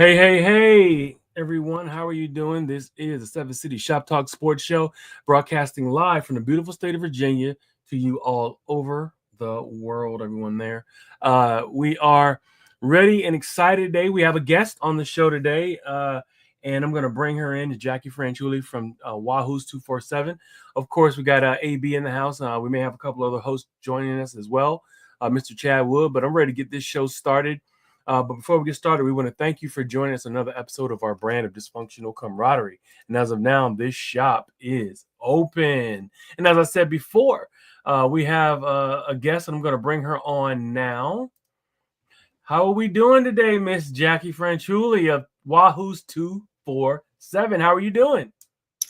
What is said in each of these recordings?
Hey, everyone. How are you doing? This is the Seven City Shoptalk Sports Show, broadcasting live from the beautiful state of Virginia to you all over the world, everyone there. We are ready and excited today. We have a guest on the show today, and I'm going to bring her in, Jacquie Franciulli from Wahoos 247. Of course, we got AB in the house. We may have a couple other hosts joining us as well, Mr. Chad Wood, but I'm ready to get this show started. But before we get started, we want to thank you for joining us another episode of our brand of dysfunctional camaraderie. And as of now, this shop is open. And as I said before, we have a guest, and I'm going to bring her on now. How are we doing today, Miss Jacquie Franciulli of Wahoos 247? How are you doing?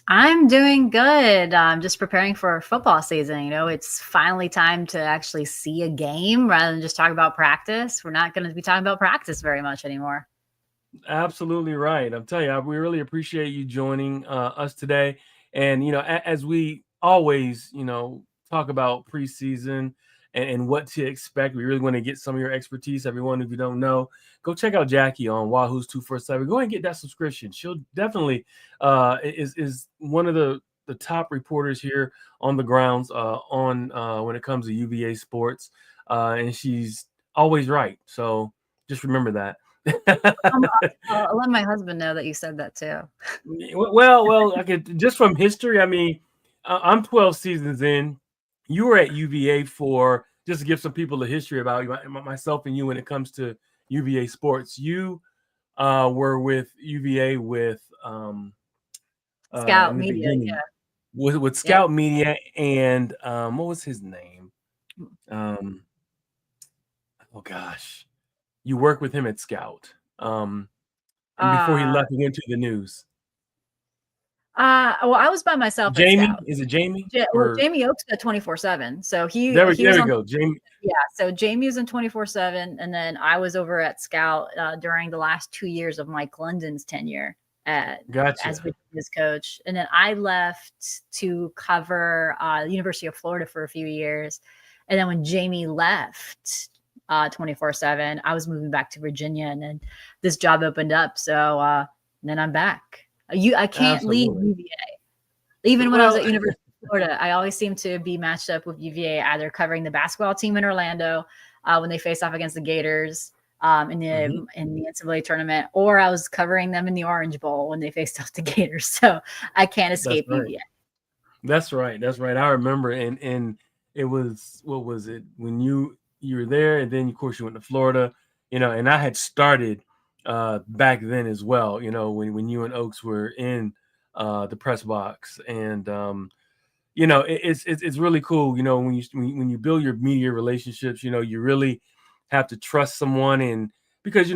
I'm doing good. I'm just preparing for football season. It's finally time to actually see a game rather than just talk about practice. We're not going to be talking about practice very much anymore. Absolutely right. I'm telling you, we really appreciate you joining us today. And, as we always, talk about preseason and what to expect, we really want to get some of your expertise. Everyone, if you don't know, go check out Jacquie on Wahoos 247. Go ahead and get that subscription. She'll definitely is one of the top reporters here on the grounds on when it comes to UVA sports. And she's always right. So just remember that. I'll let my husband know that you said that too. Well, I could just from history. I mean, I'm 12 seasons in. You were at UVA for just to give some people a history about myself and you when it comes to UVA sports. You were with UVA with Scout in the Media, beginning yeah. with Scout Media and what was his name? Oh gosh, you worked with him at Scout. And before he left, he went to the news. Well, I was by myself Jamie, at Scout. is it Jamie? Jamie Oaks got 24/7. So There we was on, go. Jamie. Yeah, so Jamie was in 24/7, and then I was over at Scout during the last 2 years of Mike London's tenure Gotcha. as his coach, and then I left to cover the University of Florida for a few years, and then when Jamie left 24/7, I was moving back to Virginia, and then this job opened up, so then I'm back. I can't leave UVA. Even when I was at University of Florida, I always seem to be matched up with UVA, either covering the basketball team in Orlando when they face off against the Gators in the NCAA tournament, or I was covering them in the Orange Bowl when they faced off the Gators. So I can't escape UVA. That's right. I remember, and it was, what was it, when you were there, and then of course you went to Florida, and I had started back then as well, when you and Oaks were in the press box, and it's really cool, when you build your media relationships, you really have to trust someone, and because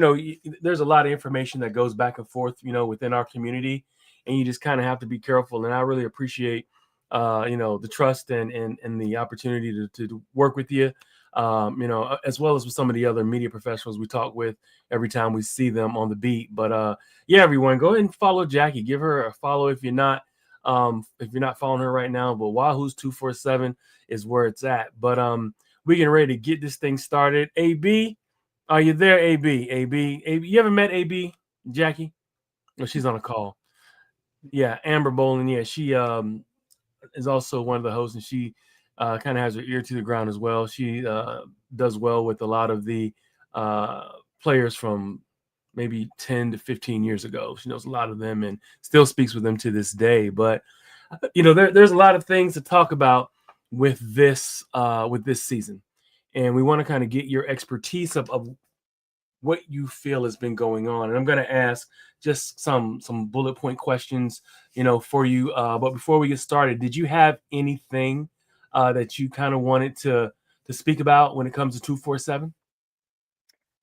there's a lot of information that goes back and forth, within our community, and you just kind of have to be careful. And I really appreciate the trust and the opportunity to work with you, as well as with some of the other media professionals we talk with every time we see them on the beat. But yeah, everyone, go ahead and follow Jacquie. Give her a follow if you're not following her right now. But Wahoos 247 is where it's at. But we're getting ready to get this thing started. AB, are you there? AB, you ever met AB, Jacquie? Oh, she's on a call. Yeah, Amber Bolin. Yeah, she is also one of the hosts, and she kind of has her ear to the ground as well. She does well with a lot of the players from maybe 10 to 15 years ago. She knows a lot of them and still speaks with them to this day. But there's a lot of things to talk about with this season, and we want to kind of get your expertise of what you feel has been going on. And I'm going to ask just some bullet point questions, for you. But before we get started, did you have anything that you kind of wanted to speak about when it comes to 247?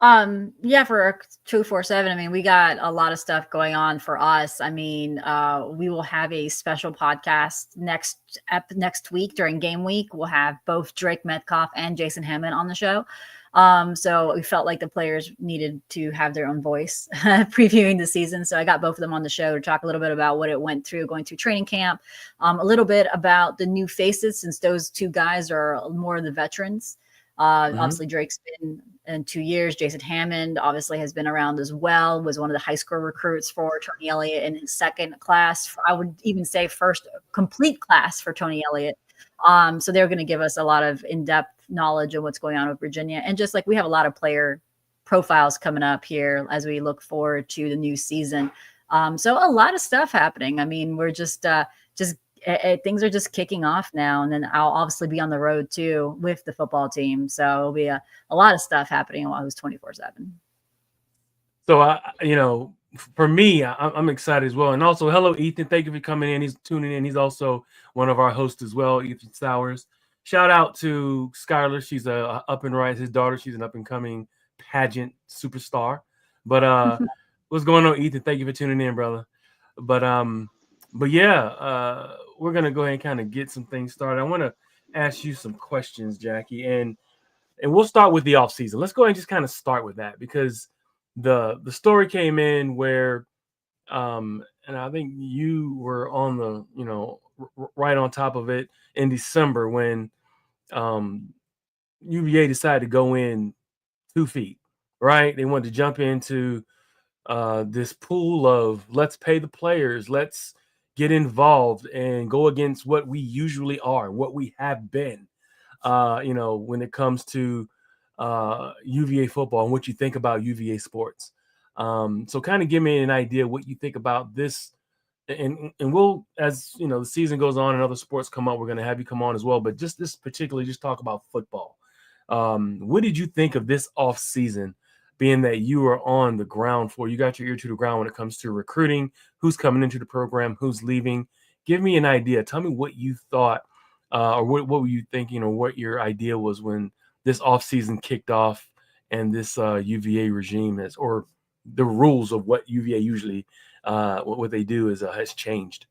Yeah, for 247, I mean, we got a lot of stuff going on for us. I mean, we will have a special podcast next week during game week. We'll have both Drake Metcalf and Jason Hammond on the show. So we felt like the players needed to have their own voice previewing the season. So I got both of them on the show to talk a little bit about what it went through going through training camp, a little bit about the new faces, since those two guys are more of the veterans. Obviously, Drake's been in 2 years. Jason Hammond obviously has been around as well, was one of the high school recruits for Tony Elliott in his second class. I would even say first complete class for Tony Elliott. So they're going to give us a lot of in-depth knowledge of what's going on with Virginia. And just like we have a lot of player profiles coming up here as we look forward to the new season. So a lot of stuff happening. I mean, we're just things are just kicking off now. And then I'll obviously be on the road too with the football team. So it'll be a lot of stuff happening while I was 24/7. So, for me, I'm excited as well. And also, hello, Ethan. Thank you for coming in. He's tuning in. He's also one of our hosts as well, Ethan Sowers. Shout out to Skylar. She's a up and right. His daughter. She's an up and coming pageant superstar. But what's going on, Ethan? Thank you for tuning in, brother. But yeah, we're gonna go ahead and kind of get some things started. I want to ask you some questions, Jackie, and we'll start with the off season. Let's go ahead and just kind of start with that because the story came in where and I think you were on the right on top of it in December when UVA decided to go in 2 feet, right? They wanted to jump into this pool of let's pay the players, let's get involved and go against what we usually are, what we have been, when it comes to UVA football and what you think about UVA sports. So kind of give me an idea what you think about this. And we'll, as the season goes on and other sports come up, we're going to have you come on as well. But just this particularly, just talk about football. What did you think of this off season, being that you were on the ground floor? You got your ear to the ground when it comes to recruiting, who's coming into the program, who's leaving. Give me an idea. Tell me what you thought, or what were you thinking, or what your idea was when this off season kicked off and this UVA regime has, or the rules of what UVA usually what they do has changed.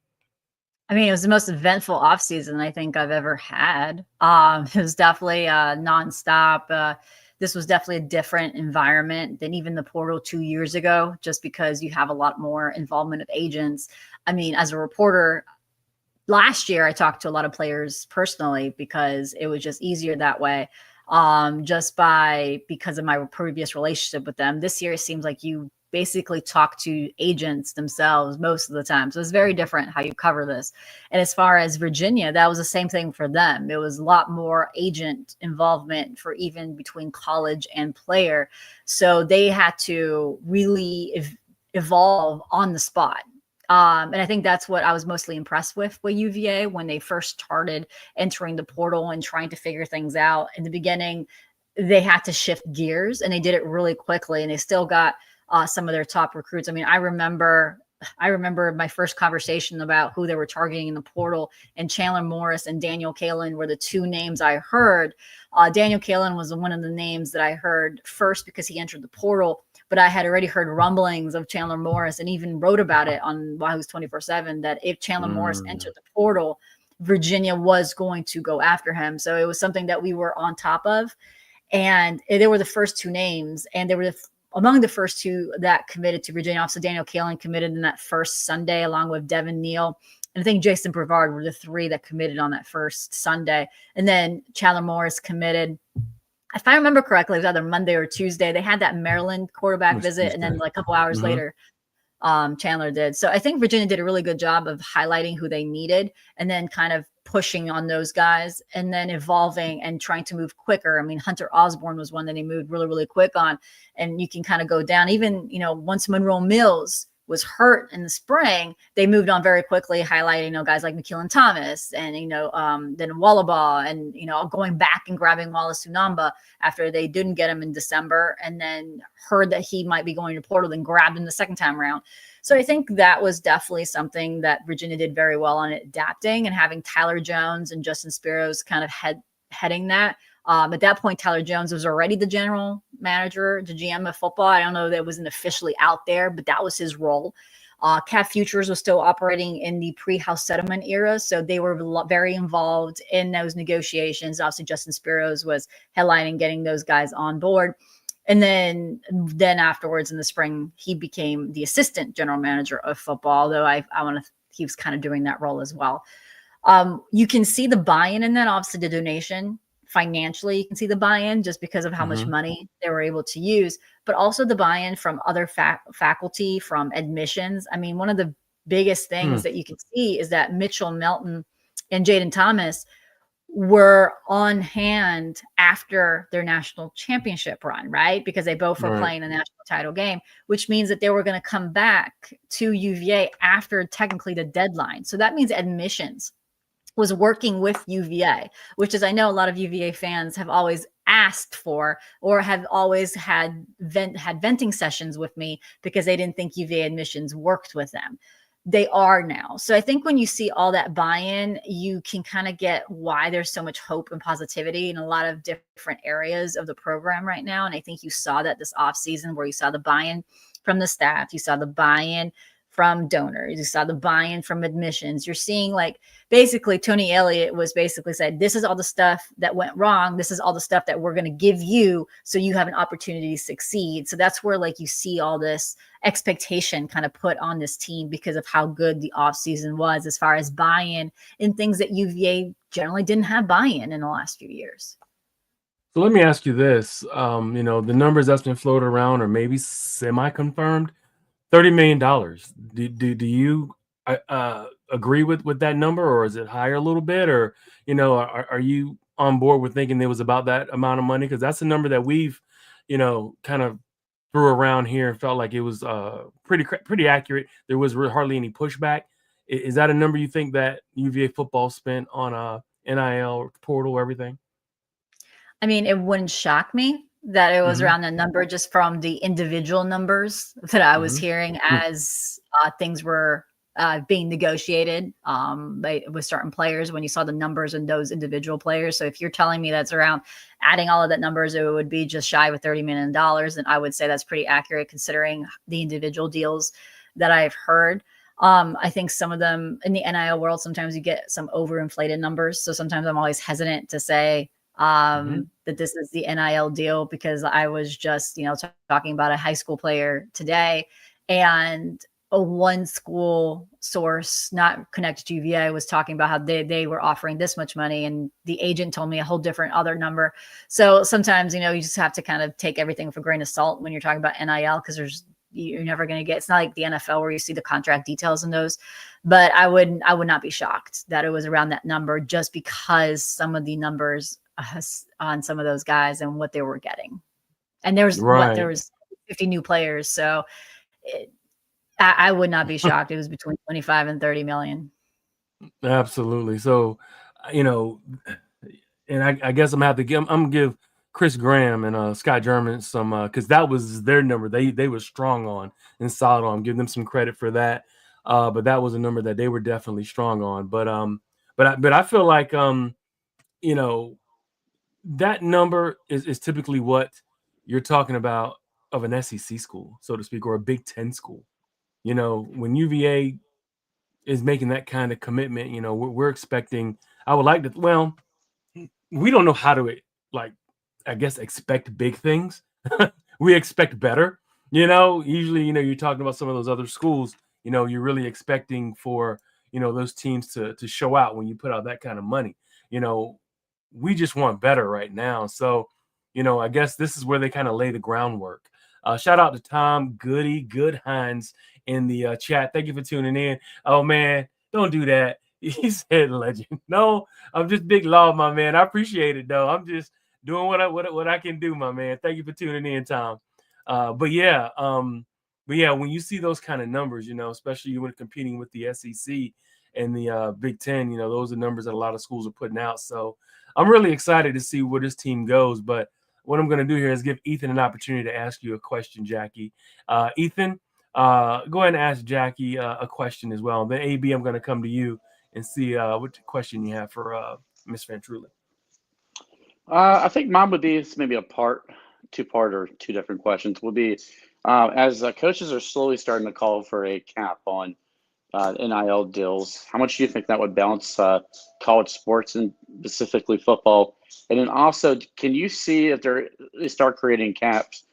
I mean, it was the most eventful offseason I think I've ever had. It was definitely nonstop. This was definitely a different environment than even the portal 2 years ago, just because you have a lot more involvement of agents. I mean, as a reporter, last year I talked to a lot of players personally because it was just easier that way. Because of my previous relationship with them. This year, it seems like you basically talk to agents themselves most of the time. So it's very different how you cover this. And as far as Virginia, that was the same thing for them. It was a lot more agent involvement for even between college and player. So they had to really evolve on the spot. And I think that's what I was mostly impressed with UVA when they first started entering the portal and trying to figure things out. In the beginning, they had to shift gears and they did it really quickly, and they still got some of their top recruits. I mean, I remember my first conversation about who they were targeting in the portal, and Chandler Morris and Daniel Kalen were the two names I heard. Daniel Kalen was one of the names that I heard first because he entered the portal, but I had already heard rumblings of Chandler Morris and even wrote about it on Wahoos 24/7 that if Chandler Morris entered the portal, Virginia was going to go after him. So it was something that we were on top of. And they were the first two names, and they were among the first two that committed to Virginia. Also, Daniel Kalen committed in that first Sunday, along with Devin Neal. And I think Jason Brevard were the three that committed on that first Sunday. And then Chandler Morris committed, if I remember correctly, it was either Monday or Tuesday. They had that Maryland quarterback visit, Tuesday. And then like a couple hours later, Chandler did. So I think Virginia did a really good job of highlighting who they needed and then kind of pushing on those guys and then evolving and trying to move quicker. I mean, Hunter Osborne was one that they moved really, really quick on. And you can kind of go down. Even, once Monroe Mills was hurt in the spring, they moved on very quickly, highlighting, guys like McKeelan Thomas and, then Wallabaugh and, going back and grabbing Wallace Unamba after they didn't get him in December and then heard that he might be going to portal and grabbed him the second time around. So I think that was definitely something that Virginia did very well on adapting and having Tyler Jones and Justin Spiros kind of heading that. At that point, Tyler Jones was already the general manager, the GM of football. I don't know that it wasn't officially out there, but that was his role. Cat Futures was still operating in the pre-House settlement era, so they were very involved in those negotiations. Obviously, Justin Spiros was headlining getting those guys on board. And then afterwards in the spring, he became the assistant general manager of football, although he was kind of doing that role as well. You can see the buy-in in that, obviously the donation financially you can see the buy-in just because of how much money they were able to use, but also the buy-in from other faculty, from admissions. I mean, one of the biggest things that you can see is that Mitchell Melton and Jaden Thomas were on hand after their national championship run, right? Because they both were playing a national title game, which means that they were going to come back to UVA after technically the deadline. So that means admissions was working with UVA, which is, I know a lot of UVA fans have always asked for, or have always had venting sessions with me because they didn't think UVA admissions worked with them. They are now. So I think when you see all that buy-in, you can kind of get why there's so much hope and positivity in a lot of different areas of the program right now. And I think you saw that this off season, where you saw the buy-in from the staff, you saw the buy-in from donors, you saw the buy-in from admissions. You're seeing, like, basically Tony Elliott was basically said, this is all the stuff that went wrong. This is all the stuff that we're going to give you so you have an opportunity to succeed. So that's where, like, you see all this expectation kind of put on this team because of how good the offseason was as far as buy-in in things that UVA generally didn't have buy-in in the last few years. So let me ask you this. You know, the numbers that's been floated around are maybe semi-confirmed. $30 million. Do you agree with that number, or is it higher a little bit? Or, you know, are you on board with thinking it was about that amount of money? Because that's a number that we've, you know, kind of threw around here and felt like it was pretty accurate. There was hardly any pushback. Is that a number you think that UVA football spent on NIL portal, everything? I mean, it wouldn't shock me that it was around the number, just from the individual numbers that I was hearing as things were being negotiated with certain players, when you saw the numbers in those individual players. So if you're telling me that's around, adding all of that numbers, it would be just shy of $30 million. And I would say that's pretty accurate considering the individual deals that I've heard. I think some of them in the NIL world, sometimes you get some overinflated numbers. So sometimes I'm always hesitant to say that this is the NIL deal, because I was just, you know, talking about a high school player today, and a one school source not connected to UVA was talking about how they were offering this much money, and the agent told me a whole different other number. So sometimes, you know, you just have to kind of take everything with a grain of salt when you're talking about NIL, because you're never going to get, it's not like the NFL where you see the contract details in those. But I would not be shocked that it was around that number, just because some of the numbers on some of those guys and what they were getting. And there was 50 new players. So I would not be shocked. It was between 25 and 30 million. Absolutely. So, you know, and I guess I'm gonna give Chris Graham and Scott German some, because that was their number. They were strong on and solid on. Give them some credit for that. But that was a number that they were definitely strong on. But I feel like you know, that number is typically what you're talking about of an SEC school, so to speak, or a Big Ten school. You know, when UVA is making that kind of commitment, you know, we're expecting. I would like to. Well, we don't know how to, like, I guess, expect big things. We expect better. You know, usually, you know, you're talking about some of those other schools. You know, you're really expecting for, you know, those teams to show out when you put out that kind of money. You know, we just want better right now. So, you know, I guess this is where they kind of lay the groundwork. Shout out to Tom Good Hines in the chat. Thank you for tuning in. Oh man, don't do that. He said legend. No, I'm just big love, my man. I appreciate it though. I'm just doing what I can do, my man. Thank you for tuning in, Tom. But yeah, when you see those kind of numbers, you know, especially when competing with the SEC and the Big Ten, you know, those are numbers that a lot of schools are putting out. So I'm really excited to see where this team goes. But what I'm going to do here is give Ethan an opportunity to ask you a question, Jacquie. Ethan, go ahead and ask Jacquie a question as well. Then AB, I'm going to come to you and see what question you have for Miss Franciulli. I think mine would be maybe two-part or two different questions. Would be as coaches are slowly starting to call for a cap on NIL deals, how much do you think that would balance college sports and specifically football? And then also, can you see if they start creating caps,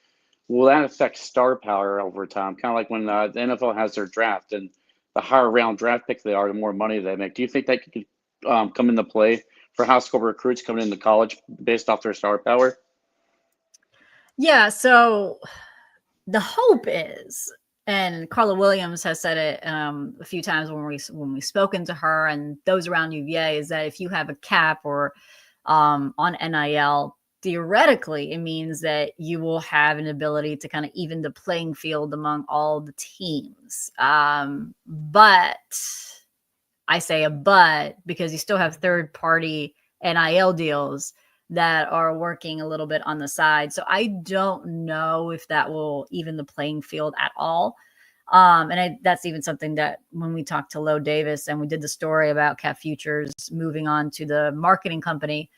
will that affect star power over time? Kind of like when the NFL has their draft, and the higher round draft pick they are, the more money they make. Do you think that could come into play for high school recruits coming into college based off their star power? Yeah. So the hope is, and Carla Williams has said it a few times when we've spoken to her and those around UVA, is that if you have a cap or on NIL, theoretically, it means that you will have an ability to kind of even the playing field among all the teams. But I say a but because you still have third party NIL deals that are working a little bit on the side. So I don't know if that will even the playing field at all. That's even something that when we talked to Lo Davis and we did the story about Cap Futures moving on to the marketing company,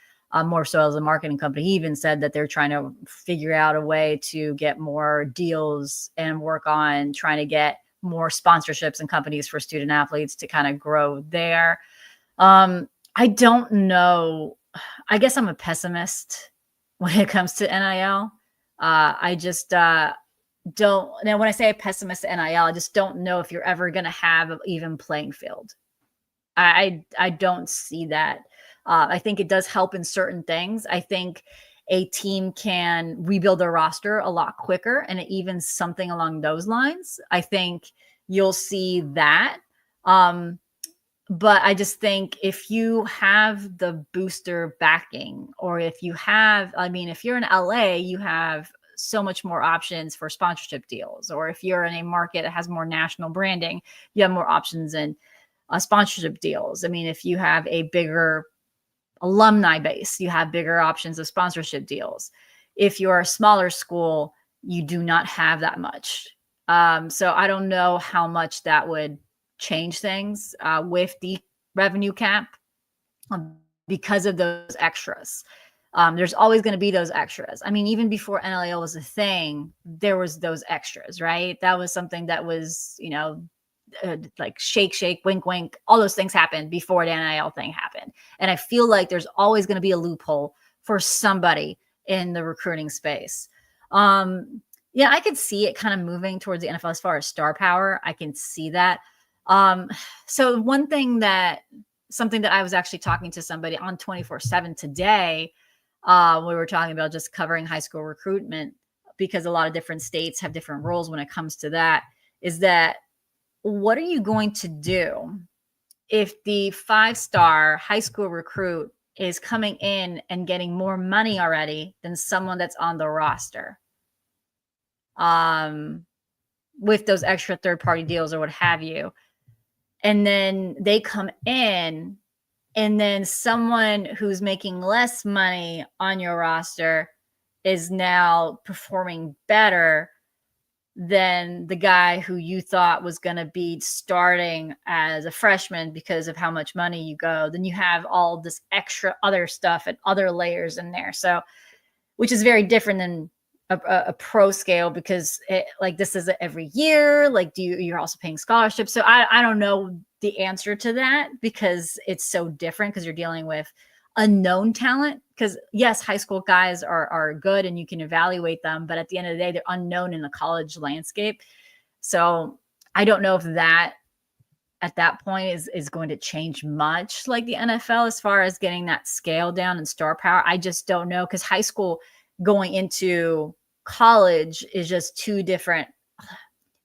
more so as a marketing company, he even said that they're trying to figure out a way to get more deals and work on trying to get more sponsorships and companies for student athletes to kind of grow there. I don't know. I guess I'm a pessimist when it comes to NIL. I just don't. Now, when I say a pessimist to NIL, I just don't know if you're ever going to have an even playing field. I don't see that. I think it does help in certain things. I think a team can rebuild their roster a lot quicker, and even something along those lines. I think you'll see that. But I just think if you have the booster backing, or if you have, I mean, if you're in LA, you have so much more options for sponsorship deals. Or if you're in a market that has more national branding, you have more options in sponsorship deals. I mean, if you have a bigger alumni base, you have bigger options of sponsorship deals. If you're a smaller school, you do not have that much. So I don't know how much that would change things with the revenue cap because of those extras. There's always going to be those extras. I mean, even before NIL was a thing, there was those extras, right? That was something that was, like shake, wink, wink. All those things happened before the NIL thing happened. And I feel like there's always going to be a loophole for somebody in the recruiting space. Yeah, I could see it kind of moving towards the NFL as far as star power. I can see that. So something that I was actually talking to somebody on 24/7 today, we were talking about just covering high school recruitment, because a lot of different states have different rules when it comes to that, is that what are you going to do if the 5-star high school recruit is coming in and getting more money already than someone that's on the roster? With those extra third-party deals or what have you. And then they come in, and then someone who's making less money on your roster is now performing better than the guy who you thought was going to be starting as a freshman because of how much money you go. Then you have all this extra other stuff and other layers in there. So, which is very different than a pro scale, because this is every year. Like, you're also paying scholarships. So I don't know the answer to that, because it's so different, because you're dealing with unknown talent. Because yes, high school guys are good and you can evaluate them, but at the end of the day, they're unknown in the college landscape. So I don't know if that at that point is going to change much like the NFL as far as getting that scale down and star power. I just don't know, because high school going into college is just two different.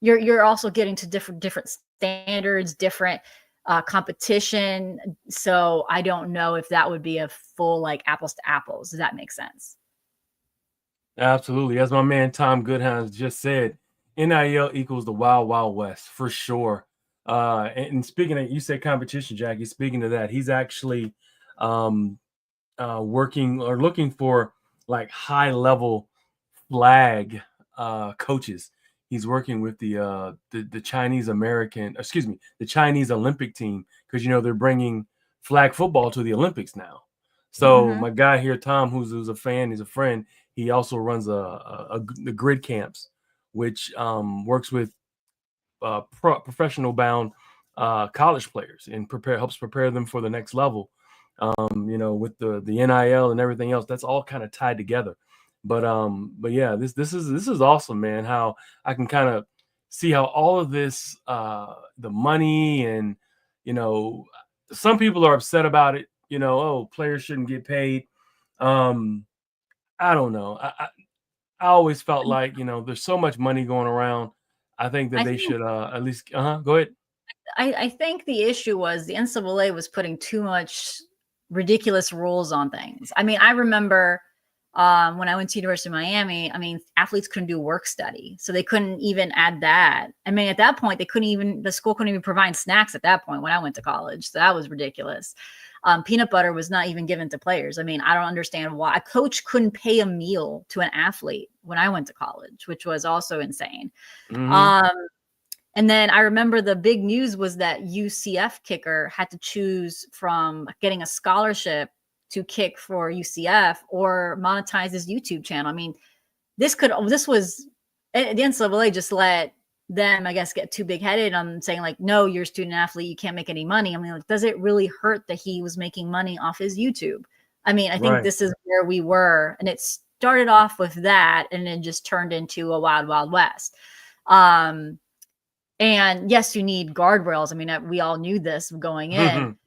You're also getting to different standards, different competition. So I don't know if that would be a full like apples to apples. Does that make sense? Absolutely. As my man Tom Goodhounds just said, NIL equals the wild, wild west for sure. And speaking of, you said competition, Jackie, speaking of that, he's actually working or looking for like high level flag coaches. He's working with the Chinese the Chinese Olympic team, because they're bringing flag football to the Olympics now. So my guy here, Tom, who's a fan, he's a friend. He also runs the grid camps, which works with professional bound college players and helps prepare them for the next level. With the NIL and everything else, that's all kind of tied together. But yeah, this is awesome, man. How I can kind of see how all of this, the money, and some people are upset about it oh, players shouldn't get paid. I don't know. I always felt like, there's so much money going around. I think that I they think should at least, go ahead. I think the issue was the NCAA was putting too much ridiculous rules on things. I mean, I remember when I went to University of Miami, I mean, athletes couldn't do work study. So they couldn't even add that. I mean, at that point, the school couldn't even provide snacks at that point when I went to college. So that was ridiculous. Peanut butter was not even given to players. I mean, I don't understand why a coach couldn't pay a meal to an athlete when I went to college, which was also insane. Mhm. And then I remember the big news was that UCF kicker had to choose from getting a scholarship to kick for UCF or monetize his YouTube channel. I mean, the NCAA just let them, I guess, get too big headed on saying like, no, you're a student athlete, you can't make any money. I mean, like, does it really hurt that he was making money off his YouTube? I mean, I think Right. this is where we were, and it started off with that, and then just turned into a wild, wild west. And yes, you need guardrails. I mean, we all knew this going in,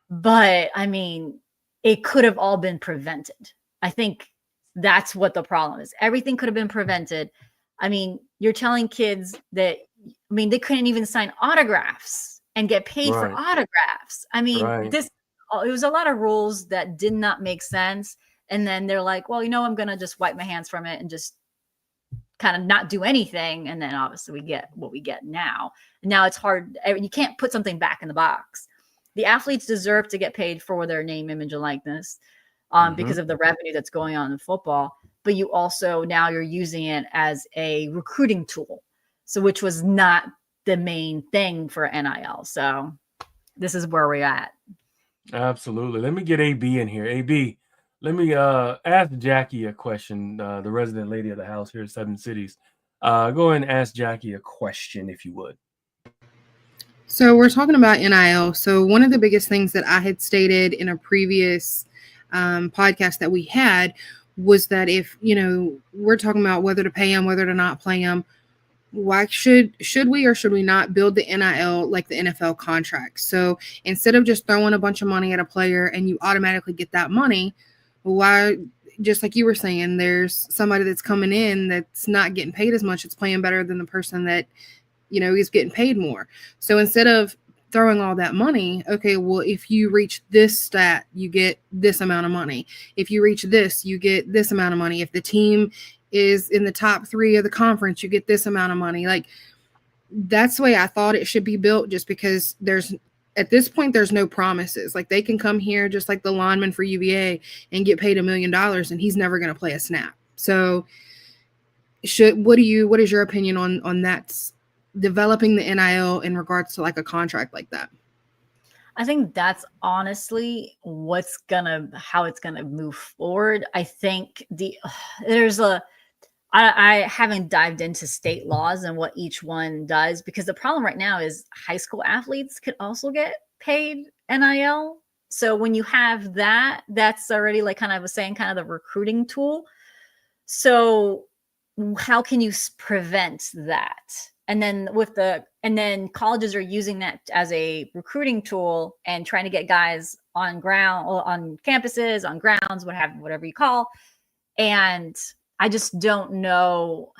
but I mean, it could have all been prevented. I think that's what the problem is. Everything could have been prevented. I mean, you're telling kids that, I mean, they couldn't even sign autographs and get paid for Right. autographs. I mean, Right. it was a lot of rules that did not make sense. And then they're like, well, I'm going to just wipe my hands from it and just kind of not do anything. And then obviously we get what we get now. Now it's hard. You can't put something back in the box. The athletes deserve to get paid for their name, image, and likeness because of the revenue that's going on in football. But you also, now you're using it as a recruiting tool. So which was not the main thing for NIL. So this is where we're at. Absolutely. Let me get AB in here. AB, let me ask Jackie a question, the resident lady of the house here at Seven Cities. Go ahead and ask Jackie a question, if you would. So we're talking about NIL. So one of the biggest things that I had stated in a previous podcast that we had was that if, we're talking about whether to pay them, whether to not pay them, why should we or should we not build the NIL like the NFL contract? So instead of just throwing a bunch of money at a player and you automatically get that money, why, just like you were saying, there's somebody that's coming in that's not getting paid as much. It's playing better than the person that, is getting paid more. So instead of throwing all that money, okay, well, if you reach this stat, you get this amount of money. If you reach this, you get this amount of money. If the team is in the top 3 of the conference, you get this amount of money. Like, that's the way I thought it should be built, just because at this point, there's no promises. Like, they can come here just like the lineman for UVA and get paid $1 million and he's never going to play a snap. So what is your opinion on that, developing the NIL in regards to like a contract like that? I think that's honestly how it's gonna move forward. I think I haven't dived into state laws and what each one does, because the problem right now is high school athletes could also get paid NIL. So when you have that, that's already, like kind of I was saying, kind of the recruiting tool. So how can you prevent that? And then colleges are using that as a recruiting tool and trying to get guys on campuses, on grounds, whatever you call. And I just don't know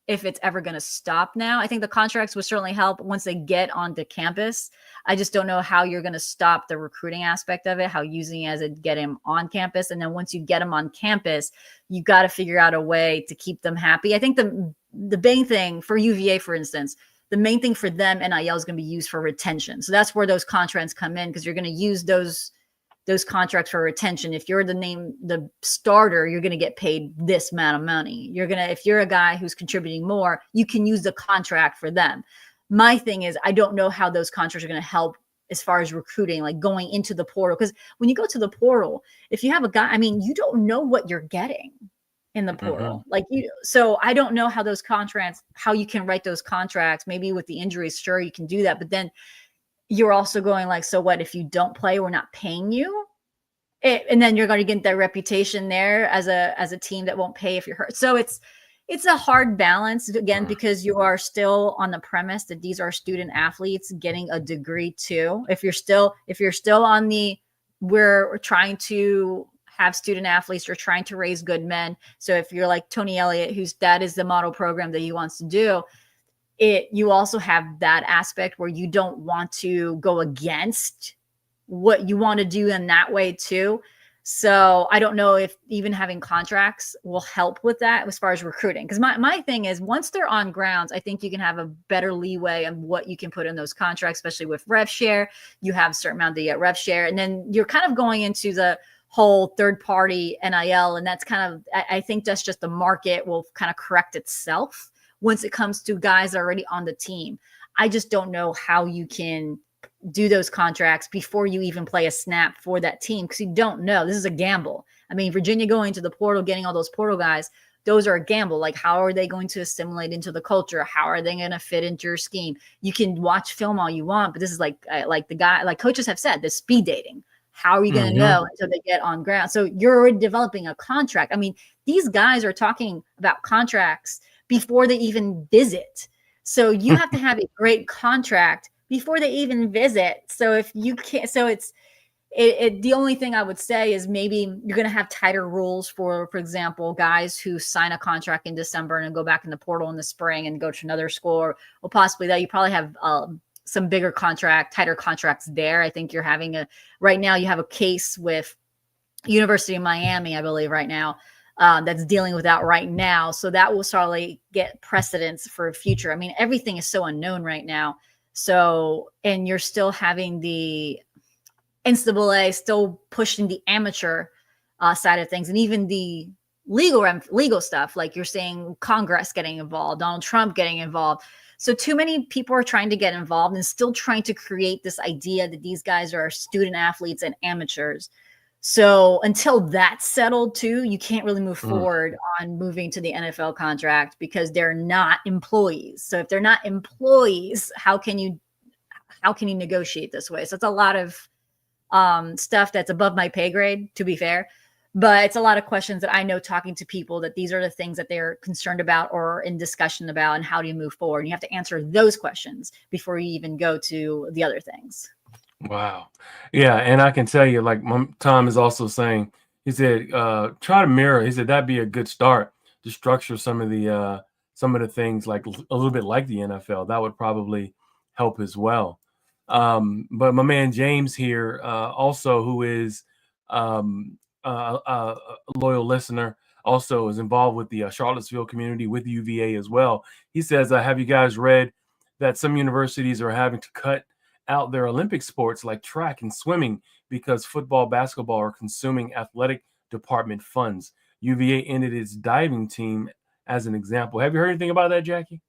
if it's ever going to stop now. I think the contracts will certainly help once they get onto campus. I just don't know how you're going to stop the recruiting aspect of it, how using it as a get him on campus. And then once you get them on campus, you got to figure out a way to keep them happy. I think the main thing for UVA, for instance, the main thing for them, NIL is going to be used for retention. So that's where those contracts come in, because you're going to use those contracts for retention. If you're the starter, you're going to get paid this amount of money. If you're a guy who's contributing more, you can use the contract for them. My thing is, I don't know how those contracts are going to help as far as recruiting, like going into the portal. Because when you go to the portal, if you have a guy, I mean, you don't know what you're getting in the portal. So I don't know how those contracts, how you can write those contracts. Maybe with the injuries, sure, you can do that. But then you're also going like, so what if you don't play, we're not paying you? And then you're going to get that reputation there as a team that won't pay if you're hurt. So it's a hard balance, again, because you are still on the premise that these are student athletes getting a degree too. If you're still on the we're trying to have student athletes. You're trying to raise good men. So if you're like Tony Elliott, that is the model program that he wants to do, you also have that aspect where you don't want to go against what you want to do in that way too. So I don't know if even having contracts will help with that as far as recruiting. Because my thing is, once they're on grounds, I think you can have a better leeway on what you can put in those contracts, especially with rev share. You have a certain amount that you get rev share. And then you're kind of going into the whole third party NIL. And that's kind of, I think that's just the market will kind of correct itself once it comes to guys that are already on the team. I just don't know how you can do those contracts before you even play a snap for that team, because you don't know. This is a gamble. I mean, Virginia going to the portal, getting all those portal guys, those are a gamble. Like, how are they going to assimilate into the culture? How are they going to fit into your scheme? You can watch film all you want, but this is like the guy, like coaches have said, the speed dating. How are you going to know until they get on ground? So you're already developing a contract. I mean, these guys are talking about contracts before they even visit. So you have to have a great contract before they even visit. So if you can't, so the only thing I would say is maybe you're going to have tighter rules for example, guys who sign a contract in December and go back in the portal in the spring and go to another school, or possibly that you probably have some bigger tighter contracts there. I think you're having right now you have a case with University of Miami, I believe right now, that's dealing with that right now. So that will certainly get precedence for future. I mean, everything is so unknown right now. So, and you're still having the NCAA still pushing the amateur side of things, and even the legal stuff. Like you're saying, Congress getting involved, Donald Trump getting involved. So too many people are trying to get involved and still trying to create this idea that these guys are student athletes and amateurs. So until that's settled too, you can't really move forward on moving to the NFL contract, because they're not employees. So if they're not employees, how can you negotiate this way? So it's a lot of stuff that's above my pay grade, to be fair, but it's a lot of questions that I know, talking to people, that these are the things that they're concerned about or in discussion about, and how do you move forward? And you have to answer those questions before you even go to the other things. Wow. Yeah. And I can tell you, like Tom is also saying, he said, try to mirror. He said that'd be a good start to structure some of the things like a little bit like the NFL. That would probably help as well. But my man James here, also, who is a loyal listener, also is involved with the Charlottesville community with UVA as well. He says, have you guys read that some universities are having to cut out their Olympic sports like track and swimming because football, basketball are consuming athletic department funds? UVA ended its diving team as an example. Have you heard anything about that, Jackie?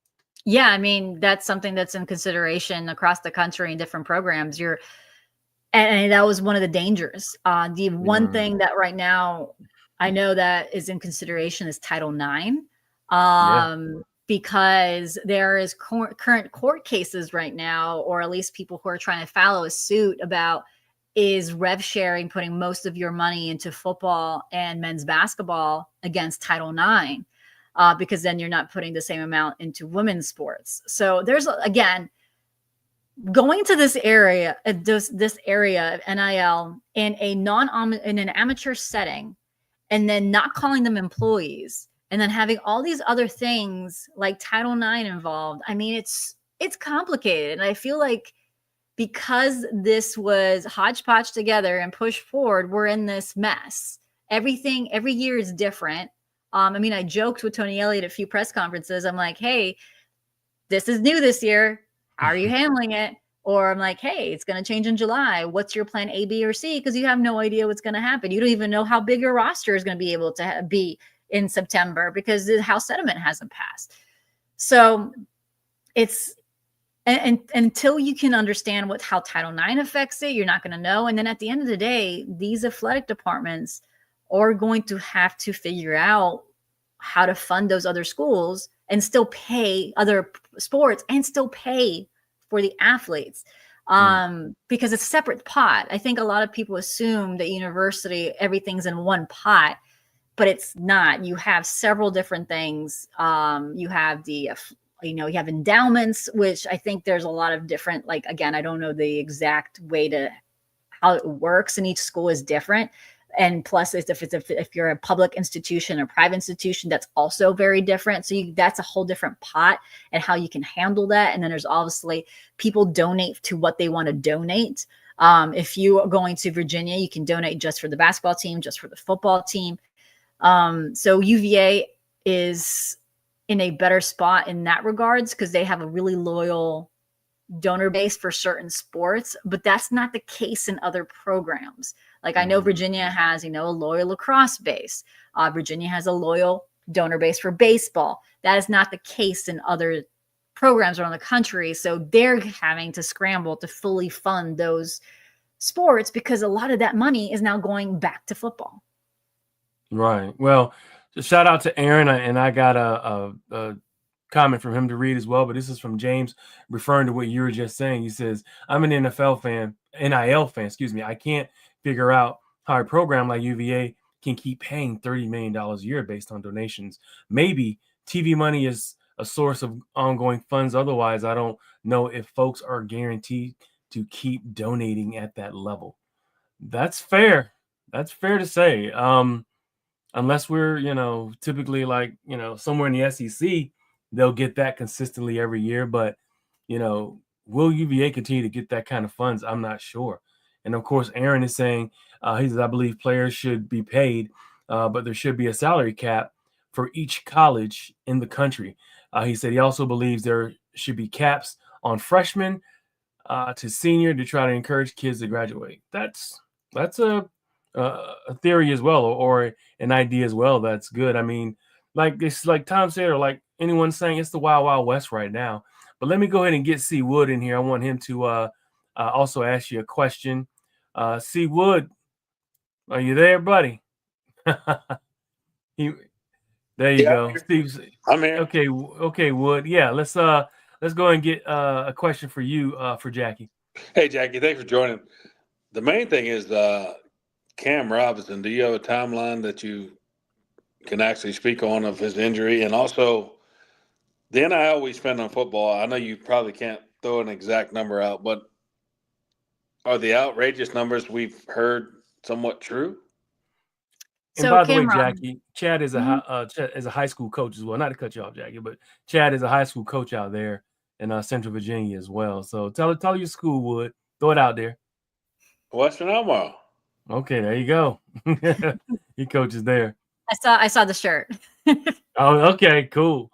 Yeah, I mean, that's something that's in consideration across the country in different programs. And that was one of the dangers. The one thing that right now I know that is in consideration is Title IX. Because there is current court cases right now, or at least people who are trying to follow a suit about, is rev sharing putting most of your money into football and men's basketball against Title IX, because then you're not putting the same amount into women's sports. So there's, again, going to this area of NIL in an amateur setting, and then not calling them employees, and then having all these other things like Title IX involved. I mean, it's complicated. And I feel like because this was hodgepodge together and pushed forward, we're in this mess. Every year is different. I mean, I joked with Tony Elliott at a few press conferences. I'm like, hey, this is new this year. How are you handling it? Or I'm like, hey, it's going to change in July. What's your plan A, B, or C? Because you have no idea what's going to happen. You don't even know how big your roster is going to be able to be in September, because the House settlement hasn't passed. So it's, and until you can understand how Title IX affects it, you're not going to know. And then at the end of the day, these athletic departments are going to have to figure out how to fund those other schools and still pay other sports and still pay for the athletes, because it's a separate pot. I think a lot of people assume that university, everything's in one pot, but it's not. You have several different things. You have you have endowments, which I think there's a lot of different, like, again, I don't know the exact way to how it works in each school is different. And plus, if you're a public institution or private institution, that's also very different. So that's a whole different pot and how you can handle that. And then there's obviously people donate to what they want to donate. If you are going to Virginia, you can donate just for the basketball team, just for the football team. So UVA is in a better spot in that regards because they have a really loyal donor base for certain sports, but that's not the case in other programs. Like I know Virginia has, a loyal lacrosse base. Virginia has a loyal donor base for baseball. That is not the case in other programs around the country. So they're having to scramble to fully fund those sports because a lot of that money is now going back to football. Right. Well, shout out to Aaron, and I got a comment from him to read as well, but this is from James referring to what you were just saying. He says, I'm an NIL fan, excuse me. I can't figure out how a program like UVA can keep paying $30 million a year based on donations. Maybe TV money is a source of ongoing funds. Otherwise, I don't know if folks are guaranteed to keep donating at that level. That's fair. That's fair to say. Unless we're, typically like, somewhere in the SEC, they'll get that consistently every year. But, will UVA continue to get that kind of funds? I'm not sure. And of course, Aaron is saying, he says, I believe players should be paid, but there should be a salary cap for each college in the country. He said he also believes there should be caps on freshmen to senior to try to encourage kids to graduate. That's a theory as well, or an idea as well. That's good. I mean, like Tom said, or like anyone saying, it's the Wild Wild West right now. But let me go ahead and get C Wood in here. I want him to also ask you a question. C Wood, are you there, buddy? There you go. Steve, I'm here. Okay, Wood. Yeah, let's go and get a question for you for Jackie. Hey, Jackie, thanks for joining. The main thing is Cam Robinson. Do you have a timeline that you can actually speak on of his injury? And also, the NIL we spend on football, I know you probably can't throw an exact number out, but are the outrageous numbers we've heard somewhat true? And so by the way, Jackie, Chad is a high school coach as well. Not to cut you off, Jackie, but Chad is a high school coach out there in Central Virginia as well. So tell your school, Wood. Throw it out there. Western Elmore. Okay, there you go. He coaches there. I saw the shirt. Oh, okay, cool.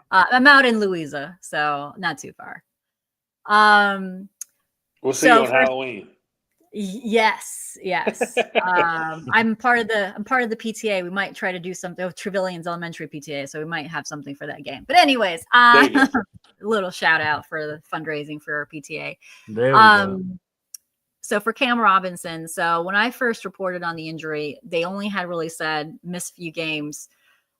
I'm out in Louisa, so not too far. We'll see you on Halloween. Yes. I'm part of the PTA. We might try to do something with Trevilian's elementary PTA, so we might have something for that game. But anyways, a little shout out for the fundraising for our PTA. There we go. So for Cam Robinson, so when I first reported on the injury, they only had really said missed a few games.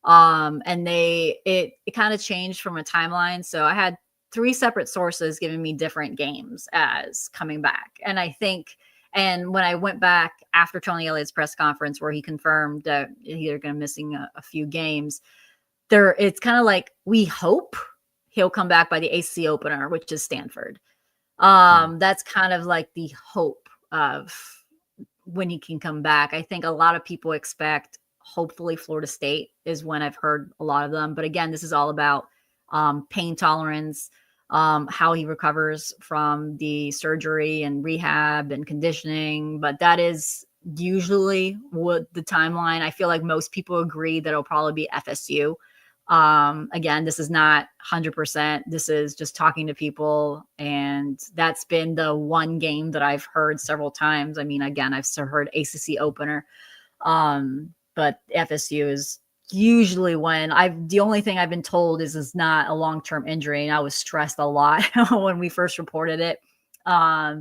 And it kind of changed from a timeline. So I had 3 separate sources giving me different games as coming back. And I think, and when I went back after Tony Elliott's press conference where he confirmed that they're going to missing a few games, it's kind of like, we hope he'll come back by the ACC opener, which is Stanford. That's kind of like the hope of when he can come back. I think a lot of people expect, hopefully Florida State is when I've heard a lot of them. But again, this is all about pain tolerance, how he recovers from the surgery and rehab and conditioning. But that is usually what the timeline. I feel like most people agree that it'll probably be FSU. Again, this is not 100%. This is just talking to people. And that's been the one game that I've heard several times. I mean, again, I've heard ACC opener. But FSU is usually when the only thing I've been told is not a long-term injury. And I was stressed a lot when we first reported it.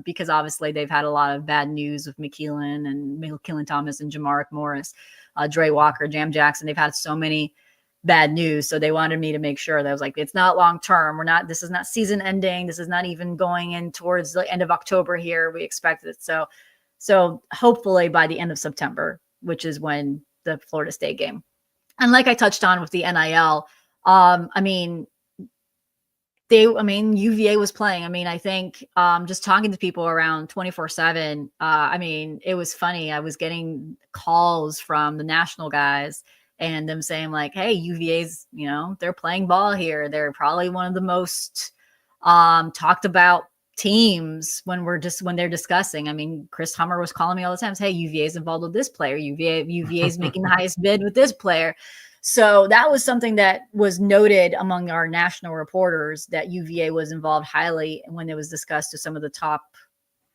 Because obviously they've had a lot of bad news with McKeelan Thomas and Jamarick Morris, Dre Walker, Jam Jackson. They've had so many bad news. So they wanted me to make sure that I was like, it's not long-term. This is not season ending. This is not even going in towards the end of October here. We expect it. So hopefully by the end of September, which is when the Florida State game. And like I touched on with the NIL, I mean, UVA was playing. I mean, I think just talking to people around 24/7. I mean, it was funny. I was getting calls from the national guys and them saying like, "Hey, UVA's, they're playing ball here. They're probably one of the most talked about teams when they're discussing." I mean, Chris Hummer was calling me all the time. Hey, UVA's involved with this player. UVA's making the highest bid with this player. So that was something that was noted among our national reporters, that UVA was involved highly when it was discussed to some of the top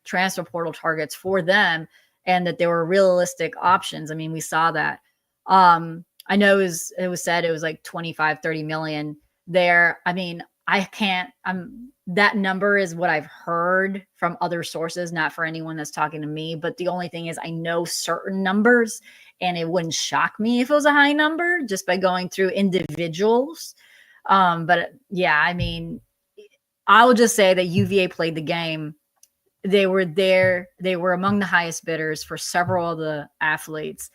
transfer portal targets for them, and that there were realistic options. I mean, we saw that. I know it was said it was like 25, 30 million there. I mean, that number is what I've heard from other sources, not for anyone that's talking to me. But the only thing is, I know certain numbers, and it wouldn't shock me if it was a high number just by going through individuals. But yeah, I mean, I will just say that UVA played the game. They were there. They were among the highest bidders for several of the athletes,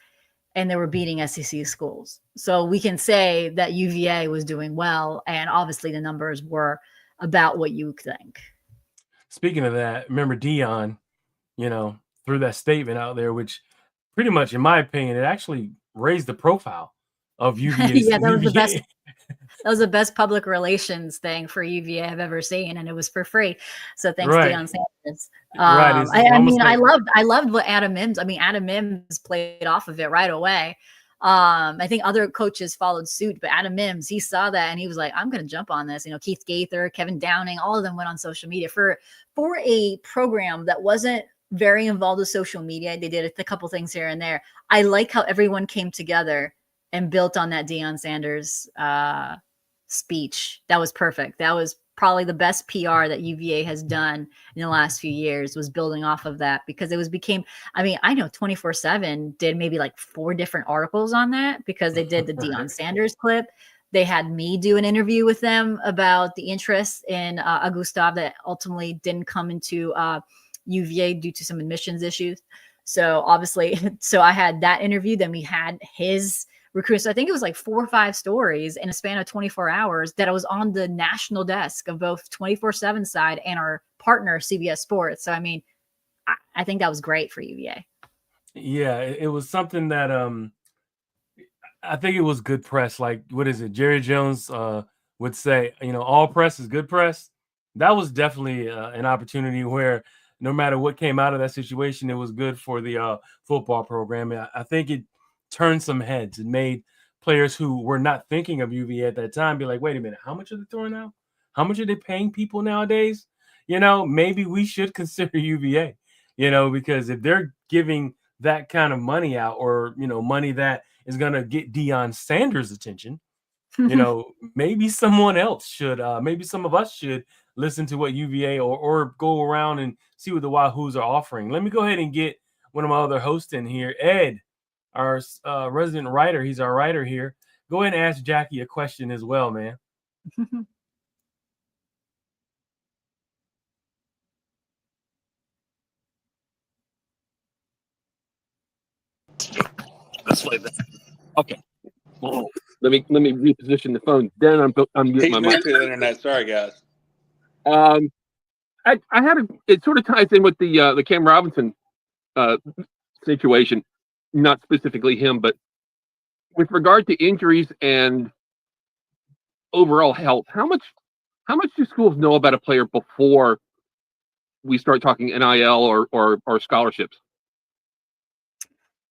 and they were beating SEC schools. So we can say that UVA was doing well, and obviously the numbers were about what you think. Speaking of that, remember Dion, threw that statement out there, which pretty much, in my opinion, it actually raised the profile of UVA. Yeah, that was the best. That was the best public relations thing for UVA I've ever seen, and it was for free. So thanks, Right. Deion Sanders. Right. I loved what Adam Mims. I mean, Adam Mims played off of it right away. I think other coaches followed suit, but Adam Mims, he saw that and he was like, "I'm going to jump on this." Keith Gaither, Kevin Downing, all of them went on social media for a program that wasn't very involved with social media. They did a couple things here and there. I like how everyone came together and built on that Deion Sanders speech. That was perfect. That was probably the best PR that UVA has done in the last few years, was building off of that, because I know 24/7 did maybe like 4 different articles on that, because they did the Deion Sanders clip. They had me do an interview with them about the interest in Gustav that ultimately didn't come into UVA due to some admissions issues. So obviously, I had that interview. Then we had his recruits. So I think it was like 4 or 5 stories in a span of 24 hours that I was on the national desk of both 24/7 side and our partner CBS Sports. So I mean, I think that was great for UVA. Yeah, it was something that I think it was good press. Like, what is it? Jerry Jones would say, all press is good press. That was definitely an opportunity where no matter what came out of that situation, it was good for the football program. I think it turned some heads and made players who were not thinking of UVA at that time be like, wait a minute, how much are they throwing out? How much are they paying people nowadays? Maybe we should consider UVA, because if they're giving that kind of money out, or, money that is going to get Deion Sanders' attention, maybe someone else should, maybe some of us should listen to what UVA or go around and see what the Wahoos are offering. Let me go ahead and get one of my other hosts in here, Ed, our resident writer. He's our writer here. Go ahead and ask Jackie a question as well, man. Okay. Oh, let me reposition the phone. Then I'm He's my new mic. to the internet. Sorry, guys. I had it sort of ties in with the Cam Robinson situation, not specifically him, but with regard to injuries and overall health. How much do schools know about a player before we start talking NIL or scholarships?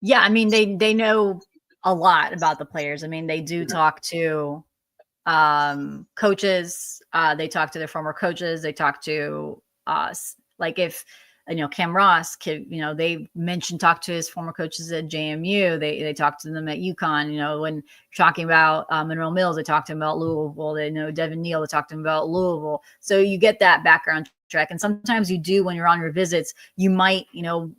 Yeah, I mean, they know a lot about the players. I mean, they do talk to coaches. They talk to their former coaches. They talk to like if Cam Ross they talk to his former coaches at JMU. They talk to them at UConn. When you're talking about Monroe Mills, they talk to him about Louisville. They know Devin Neal. They talk to him about Louisville. So you get that background track. And sometimes you do, when you're on your visits, you might,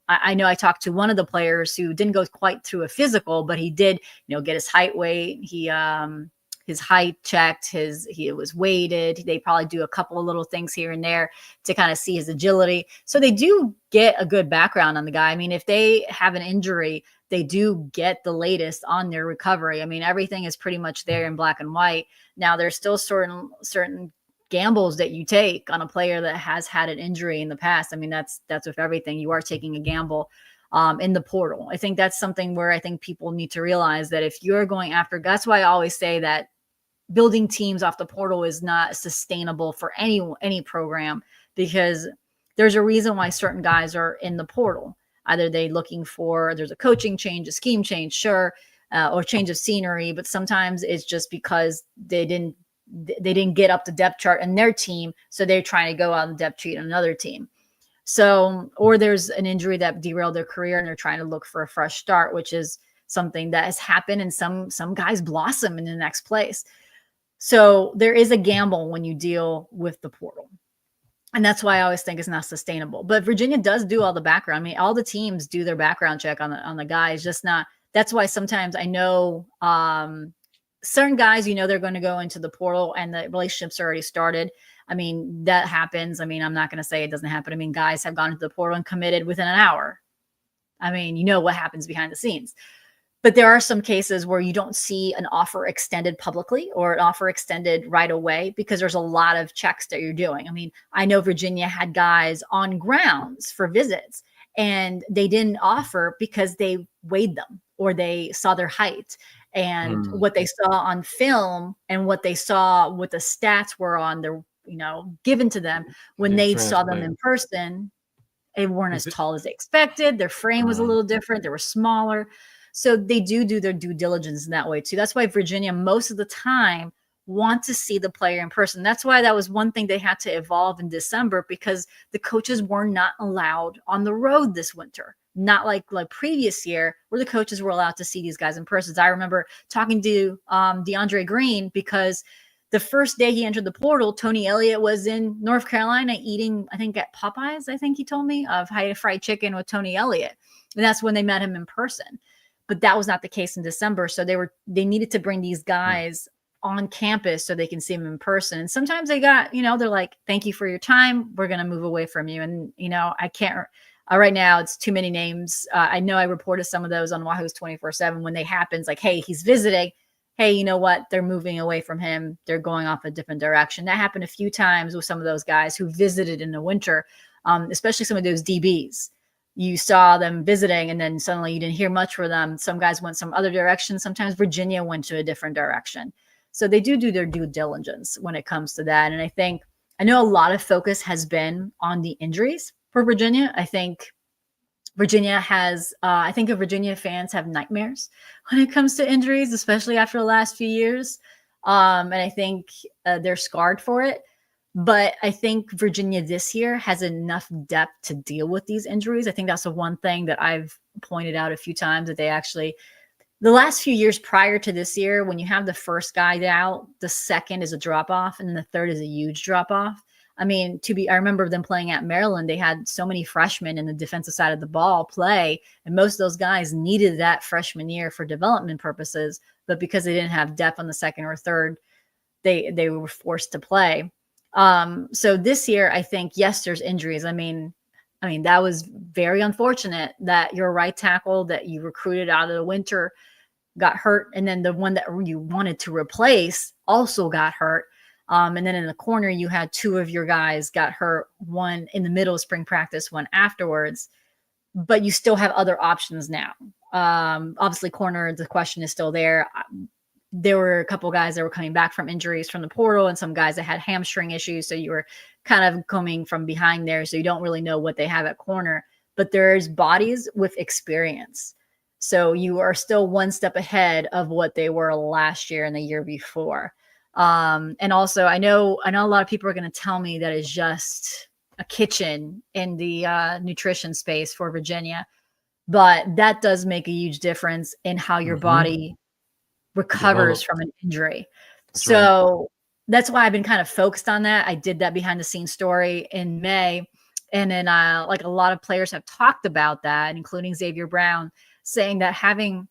I know I talked to one of the players who didn't go quite through a physical, but he did, get his height, weight. His height checked, he was weighted. They probably do a couple of little things here and there to kind of see his agility. So they do get a good background on the guy. I mean, if they have an injury, they do get the latest on their recovery. I mean, everything is pretty much there in black and white. Now there's still certain gambles that you take on a player that has had an injury in the past. I mean, that's with everything. You are taking a gamble in the portal. I think that's something where I think people need to realize that if you're going after, that's why I always say that building teams off the portal is not sustainable for any program, because there's a reason why certain guys are in the portal. Either there's a coaching change, a scheme change, sure, or change of scenery, but sometimes it's just because they didn't get up the depth chart in their team, so they're trying to go out on the depth chart in another team. So, or there's an injury that derailed their career and they're trying to look for a fresh start, which is something that has happened, and some guys blossom in the next place. So there is a gamble when you deal with the portal. And that's why I always think it's not sustainable. But Virginia does do all the background. I mean, all the teams do their background check on the guys, just not. That's why sometimes I know certain guys, they're going to go into the portal and the relationships are already started. I mean, that happens. I mean, I'm not going to say it doesn't happen. I mean, guys have gone into the portal and committed within an hour. I mean, what happens behind the scenes. But there are some cases where you don't see an offer extended publicly or an offer extended right away, because there's a lot of checks that you're doing. I mean, I know Virginia had guys on grounds for visits and they didn't offer because they weighed them or they saw their height and what they saw on film and what they saw, what the stats were on their, given to them when they saw them in person. They weren't as tall as they expected. Their frame was a little different. They were smaller. So they do their due diligence in that way too. That's why Virginia most of the time want to see the player in person. That's why that was one thing they had to evolve in December, because the coaches were not allowed on the road this winter. Not like previous year where the coaches were allowed to see these guys in person. I remember talking to DeAndre Green, because the first day he entered the portal, Tony Elliott was in North Carolina eating, I think at Popeyes, I think he told me, of fried chicken with Tony Elliott. And that's when they met him in person. But that was not the case in December. So they needed to bring these guys on campus so they can see them in person. And sometimes they got, they're like, thank you for your time. We're going to move away from you. And, I can't, right now it's too many names. I know I reported some of those on Wahoos 24/7 when they happens, like, hey, he's visiting. Hey, you know what? They're moving away from him. They're going off a different direction. That happened a few times with some of those guys who visited in the winter, especially some of those DBs. You saw them visiting and then suddenly you didn't hear much from them. Some guys went some other direction. Sometimes Virginia went to a different direction. So they do their due diligence when it comes to that. And I know a lot of focus has been on the injuries for Virginia. I think Virginia fans have nightmares when it comes to injuries, especially after the last few years. And I think they're scarred for it. But I think Virginia this year has enough depth to deal with these injuries. I think that's the one thing that I've pointed out a few times, that they actually, the last few years prior to this year, when you have the first guy out, the second is a drop off and the third is a huge drop off. I mean, I remember them playing at Maryland. They had so many freshmen in the defensive side of the ball play, and most of those guys needed that freshman year for development purposes. But because they didn't have depth on the second or third, they were forced to play. So this year, I think, yes, there's injuries. I mean, that was very unfortunate that your right tackle that you recruited out of the winter got hurt. And then the one that you wanted to replace also got hurt. And then in the corner, you had two of your guys got hurt, one in the middle of spring practice, one afterwards, but you still have other options now. Obviously corner, the question is still there. There were a couple guys that were coming back from injuries from the portal and some guys that had hamstring issues. So you were kind of coming from behind there. So you don't really know what they have at corner, but there's bodies with experience. So you are still one step ahead of what they were last year and the year before. And also I know a lot of people are going to tell me that it's just a kitchen in the nutrition space for Virginia, but that does make a huge difference in how your body recovers from an injury. That's why I've been kind of focused on that. I did that behind the scenes story in May. And then like a lot of players have talked about that, including Xavier Brown, saying that having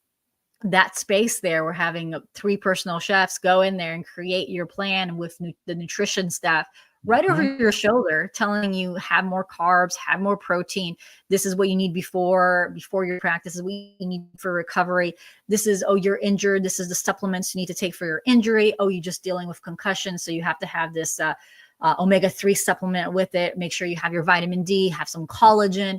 that space there, we're having 3 personal chefs go in there and create your plan with the nutrition staff right over your shoulder, telling you have more carbs, have more protein. This is what you need before your practice. This is what you need for recovery. This is, you're injured. This is the supplements you need to take for your injury. You're just dealing with concussion. So you have to have this omega-3 supplement with it. Make sure you have your vitamin D, have some collagen.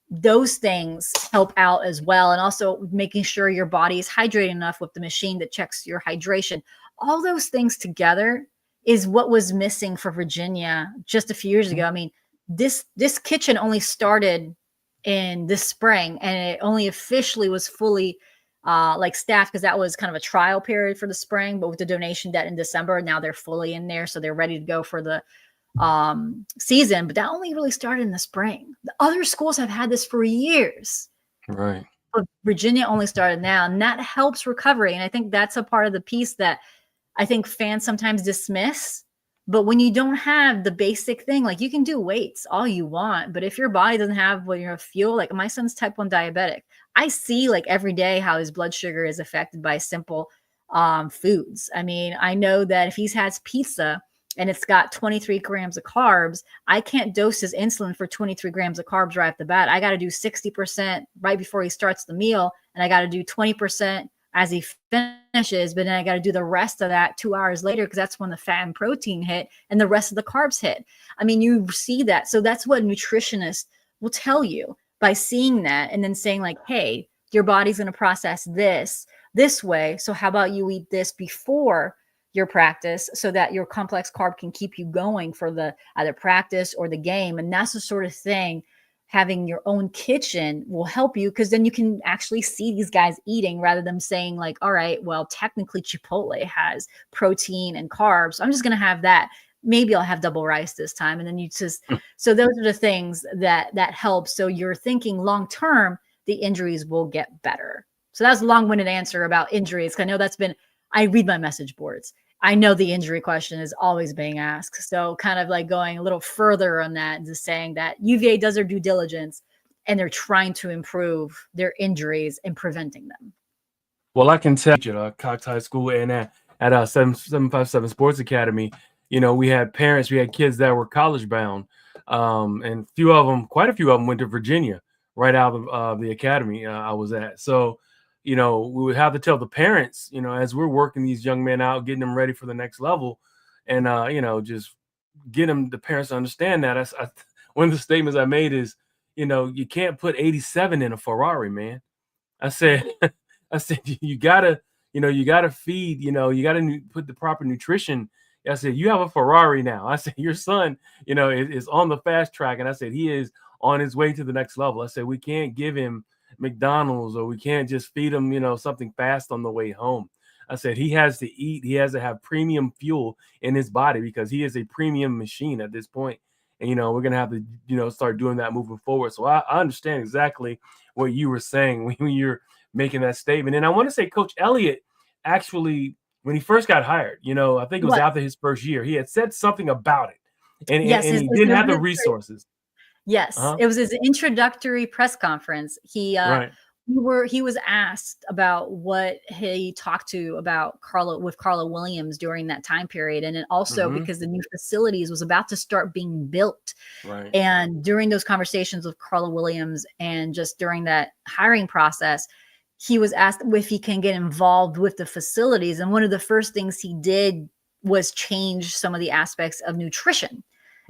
Those things help out as well. And also making sure your body is hydrated enough with the machine that checks your hydration. All those things together is what was missing for Virginia just a few years ago. I mean, this kitchen only started in this spring, and it only officially was fully like staffed, because that was kind of a trial period for the spring. But with the donation debt in December, now they're fully in there, so they're ready to go for the season. But that only really started in the spring. The other schools have had this for years, Right. but Virginia only started now, and that helps recovery. And I think that's a part of the piece that I think fans sometimes dismiss. But when you don't have the basic thing, like you can do weights all you want, but if your body doesn't have fuel, like my son's type 1 diabetic, I see like every day how his blood sugar is affected by simple foods. I mean, I know that if he's had pizza and it's got 23 grams of carbs, I can't dose his insulin for 23 grams of carbs right off the bat. I got to do 60% right before he starts the meal, and I got to do 20% as he finishes, but then I got to do the rest of that 2 hours later, because that's when the fat and protein hit and the rest of the carbs hit. I mean, you see that. So that's what nutritionists will tell you by seeing that, and then saying like, hey, your body's going to process this way. So how about you eat this before your practice, so that your complex carb can keep you going for the either practice or the game. And that's the sort of thing having your own kitchen will help you, because then you can actually see these guys eating, rather than saying like, all right, well, technically Chipotle has protein and carbs, so I'm just going to have that. Maybe I'll have double rice this time. And then you just, so those are the things that help. So you're thinking long-term, the injuries will get better. So that's a long-winded answer about injuries. I know I read my message boards. I know the injury question is always being asked. So kind of like going a little further on that, just saying that UVA does their due diligence, and they're trying to improve their injuries and preventing them. Well, I can tell you at Cox High School and at 757 Sports Academy, we had parents, we had kids that were college bound. And quite a few of them went to Virginia right out of the academy I was at. So, we would have to tell the parents, as we're working these young men out, getting them ready for the next level, and just get the parents to understand that. One of the statements I made is, you can't put 87 in a Ferrari, man. I said, you gotta feed, you gotta put the proper nutrition. I said, you have a Ferrari now. I said, your son, is on the fast track, and I said he is on his way to the next level. I said, we can't give him McDonald's, or we can't just feed him, something fast on the way home. I said he has to eat. He has to have premium fuel in his body, because he is a premium machine at this point. And, we're going to have to, start doing that moving forward. So I understand exactly what you were saying when you're making that statement. And I want to say Coach Elliott, actually, when he first got hired, I think it was after his first year, he had said something about it. And, yes, and he didn't have the resources. Yes, It was his introductory press conference. He was asked about what he talked about Carla Williams during that time period, and then also because the new facilities was about to start being built. Right. And during those conversations with Carla Williams, and just during that hiring process, he was asked if he can get involved with the facilities, and one of the first things he did was change some of the aspects of nutrition.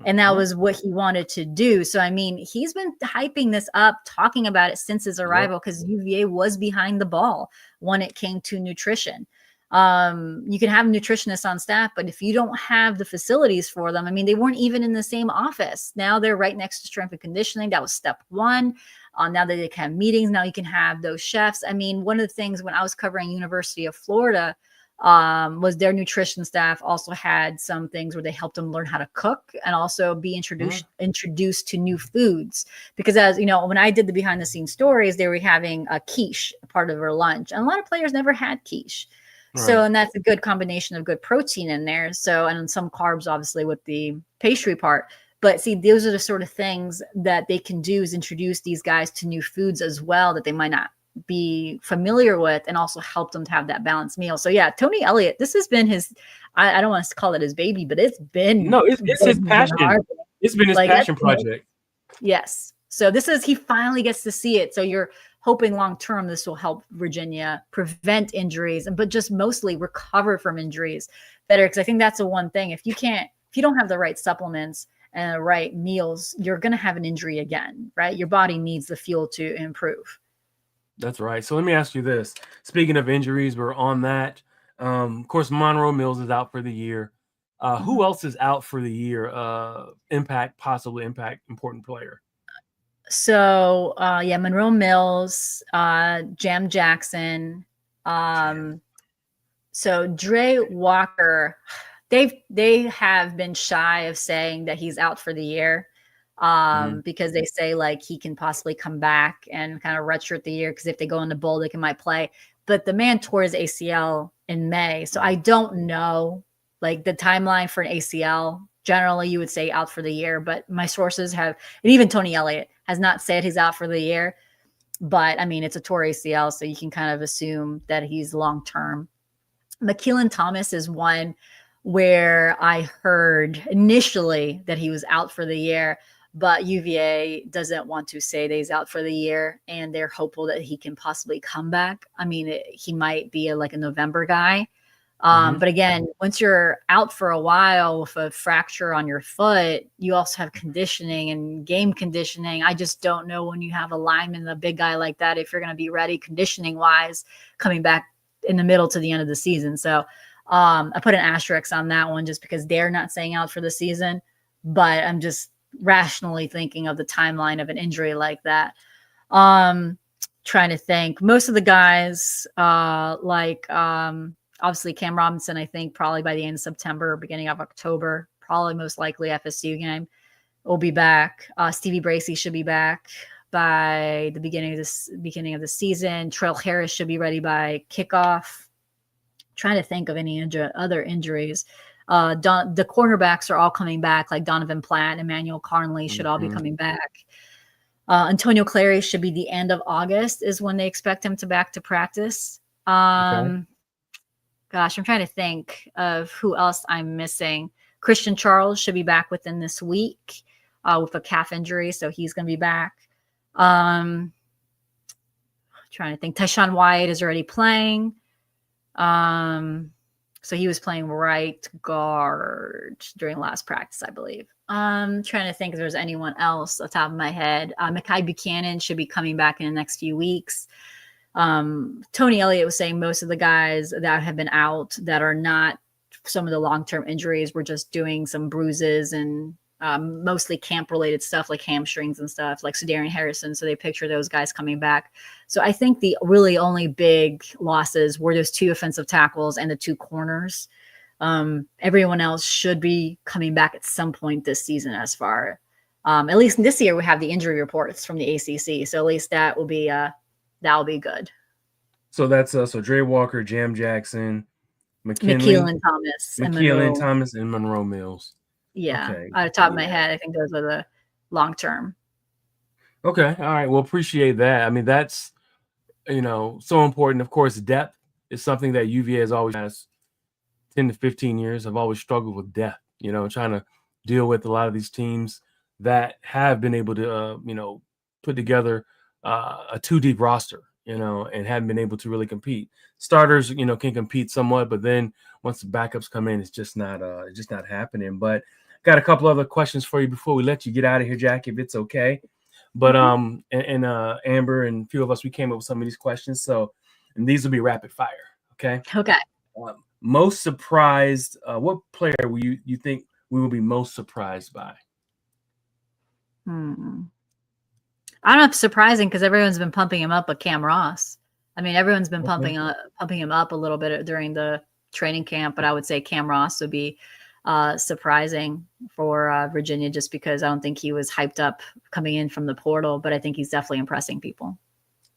And that was what he wanted to do. So, I mean, he's been hyping this up, talking about it since his arrival, because UVA was behind the ball when it came to nutrition. You can have nutritionists on staff, but if you don't have the facilities for them, I mean, they weren't even in the same office. Now they're right next to strength and conditioning. That was step one. Now that they can have meetings, now you can have those chefs. I mean, one of the things when I was covering University of Florida, was their nutrition staff also had some things where they helped them learn how to cook, and also be introduced to new foods. Because as you know, when I did the behind the scenes stories, they were having a quiche, a part of their lunch, and a lot of players never had quiche. Right. So, and that's a good combination of good protein in there. So, and some carbs, obviously, with the pastry part. But see, those are the sort of things that they can do, is introduce these guys to new foods as well that they might not be familiar with, and also help them to have that balanced meal. So yeah, Tony Elliott, this has been his, I don't want to call it his baby, but it's his passion. It's been his passion project. Yes. So he finally gets to see it. So you're hoping long-term this will help Virginia prevent injuries, but just mostly recover from injuries better. Because I think that's the one thing. If you can't if you don't have the right supplements and the right meals, you're going to have an injury again, right? Your body needs the fuel to improve. That's right. So let me ask you this. Speaking of injuries, we're on that. Of course, Monroe Mills is out for the year. Who else is out for the year? Possibly impact important player. So yeah, Monroe Mills, Jam Jackson. So Dre Walker, they have been shy of saying that he's out for the year, because they say like he can possibly come back and kind of redshirt the year, because if they go into bowl, they might play. But the man tore his ACL in May, so I don't know like the timeline for an ACL. Generally, you would say out for the year, but my sources have, and even Tony Elliott has not said he's out for the year. But I mean, it's a tore ACL, so you can kind of assume that he's long term. McKeelan Thomas is one where I heard initially that he was out for the year, but UVA doesn't want to say that he's out for the year, and they're hopeful that he can possibly come back. I mean, he might be like a November guy. But again, once you're out for a while with a fracture on your foot, you also have conditioning and game conditioning. I just don't know when you have a lineman, a big guy like that, if you're going to be ready conditioning wise coming back in the middle to the end of the season. So I put an asterisk on that one just because they're not saying out for the season, but I'm just rationally thinking of the timeline of an injury like that. Trying to think. Most of the guys obviously Cam Robinson, I think probably by the end of September or beginning of October, probably most likely FSU game, will be back. Stevie Bracey should be back by the beginning of the season. Trail Harris should be ready by kickoff. Trying to think of any other injuries. The cornerbacks are all coming back, like Donovan Platt, Emmanuel Carnley should all be coming back. Antonio Clary should be the end of August is when they expect him to back to practice. Gosh, I'm trying to think of who else I'm missing. Christian Charles should be back within this week with a calf injury, so he's going to be back. Trying to think. Tyshawn Wyatt is already playing. So he was playing right guard during last practice, I believe. Trying to think if there's anyone else off the top of my head. Mekhi Buchanan should be coming back in the next few weeks. Tony Elliott was saying most of the guys that have been out that are not some of the long-term injuries were just doing some bruises and mostly camp-related stuff like hamstrings and stuff like Sedarian Harrison. So they picture those guys coming back. So I think the really only big losses were those two offensive tackles and the two corners. Everyone else should be coming back at some point this season as far. At least this year we have the injury reports from the ACC. So at least that will be good. So that's so Dre Walker, Jam Jackson, McKeelan Thomas, and Monroe Mills. Yeah, Okay. out of the top of my head, I think those are the long term. Okay, all right. Well, appreciate that. I mean, that's so important. Of course, depth is something that UVA has always has 10 to 15 years. I've always struggled with depth. Trying to deal with a lot of these teams that have been able to put together a 2-deep roster, and haven't been able to really compete. Starters, can compete somewhat, but then once the backups come in, it's just not happening. But got a couple other questions for you before we let you get out of here, Jackie, if it's okay. But Amber and a few of us, we came up with some of these questions. So, and these will be rapid fire. Okay. Okay. Most surprised. What player will you think we will be most surprised by? I don't know if it's surprising because everyone's been pumping him up, but Cam Ross. I mean, everyone's been pumping him up a little bit during the training camp, but I would say Cam Ross would be surprising for Virginia just because I don't think he was hyped up coming in from the portal, but I think he's definitely impressing people.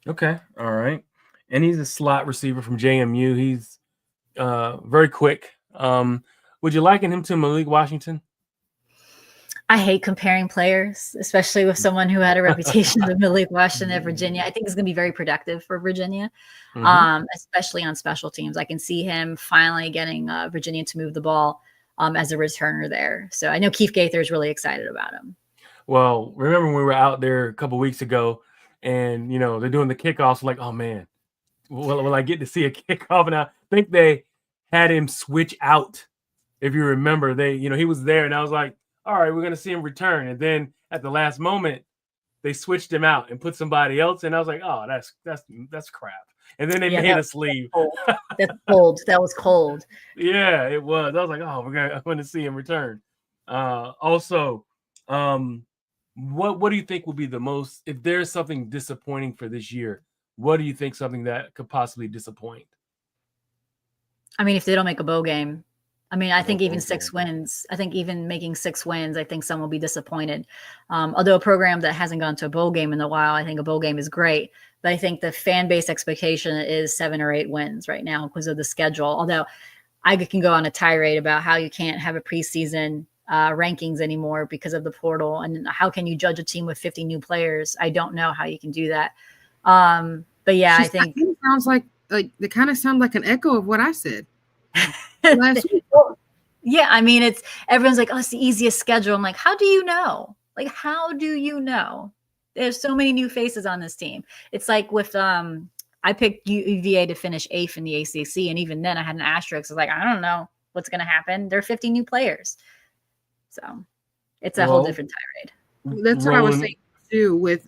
Okay. All right. And he's a slot receiver from JMU. He's very quick. Would you liken him to Malik Washington? I hate comparing players, especially with someone who had a reputation of Malik Washington at Virginia. I think it's going to be very productive for Virginia, especially on special teams. I can see him finally getting Virginia to move the ball as a returner there. So I know Keith Gaither is really excited about him. Well, remember when we were out there a couple weeks ago and, they're doing the kickoffs like, oh, man, will I get to see a kickoff? And I think they had him switch out if you remember, he was there, and I was like, all right, we're gonna see him return, and then at the last moment, they switched him out and put somebody else, and I was like, oh, that's crap. And then they made us leave. That's cold. That was cold. Yeah, it was. I was like, oh, I'm going to see him return. Also, what do you think will be the most, if there's something disappointing for this year, what do you think something that could possibly disappoint? I mean, if they don't make a bowl game, I mean, I think even Okay. 6 wins. I think even making 6 wins, I think some will be disappointed. Although a program that hasn't gone to a bowl game in a while, I think a bowl game is great. But I think the fan base expectation is 7 or 8 wins right now because of the schedule. Although I can go on a tirade about how you can't have a preseason rankings anymore because of the portal, and how can you judge a team with 50 new players? I don't know how you can do that. But yeah, I think it sounds like they kind of sound like an echo of what I said last week. Yeah, I mean, everyone's like, oh, it's the easiest schedule. I'm like, how do you know? Like, how do you know? There's so many new faces on this team. It's like with I picked UVA to finish 8th in the ACC, and even then I had an asterisk. I was like, I don't know what's going to happen. There are 50 new players, so it's a whole different tirade. That's what I was saying too, with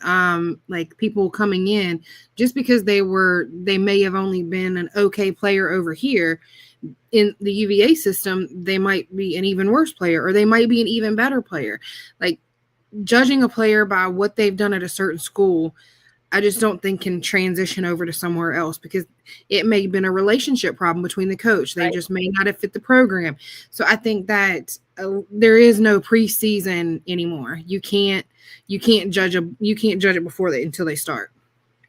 like people coming in just because they may have only been an okay player over here. In the UVA system, they might be an even worse player, or they might be an even better player. Like, judging a player by what they've done at a certain school, I just don't think can transition over to somewhere else, because it may have been a relationship problem between the coach. They just may not have fit the program. So I think that there is no preseason anymore. You can't judge it before until they start.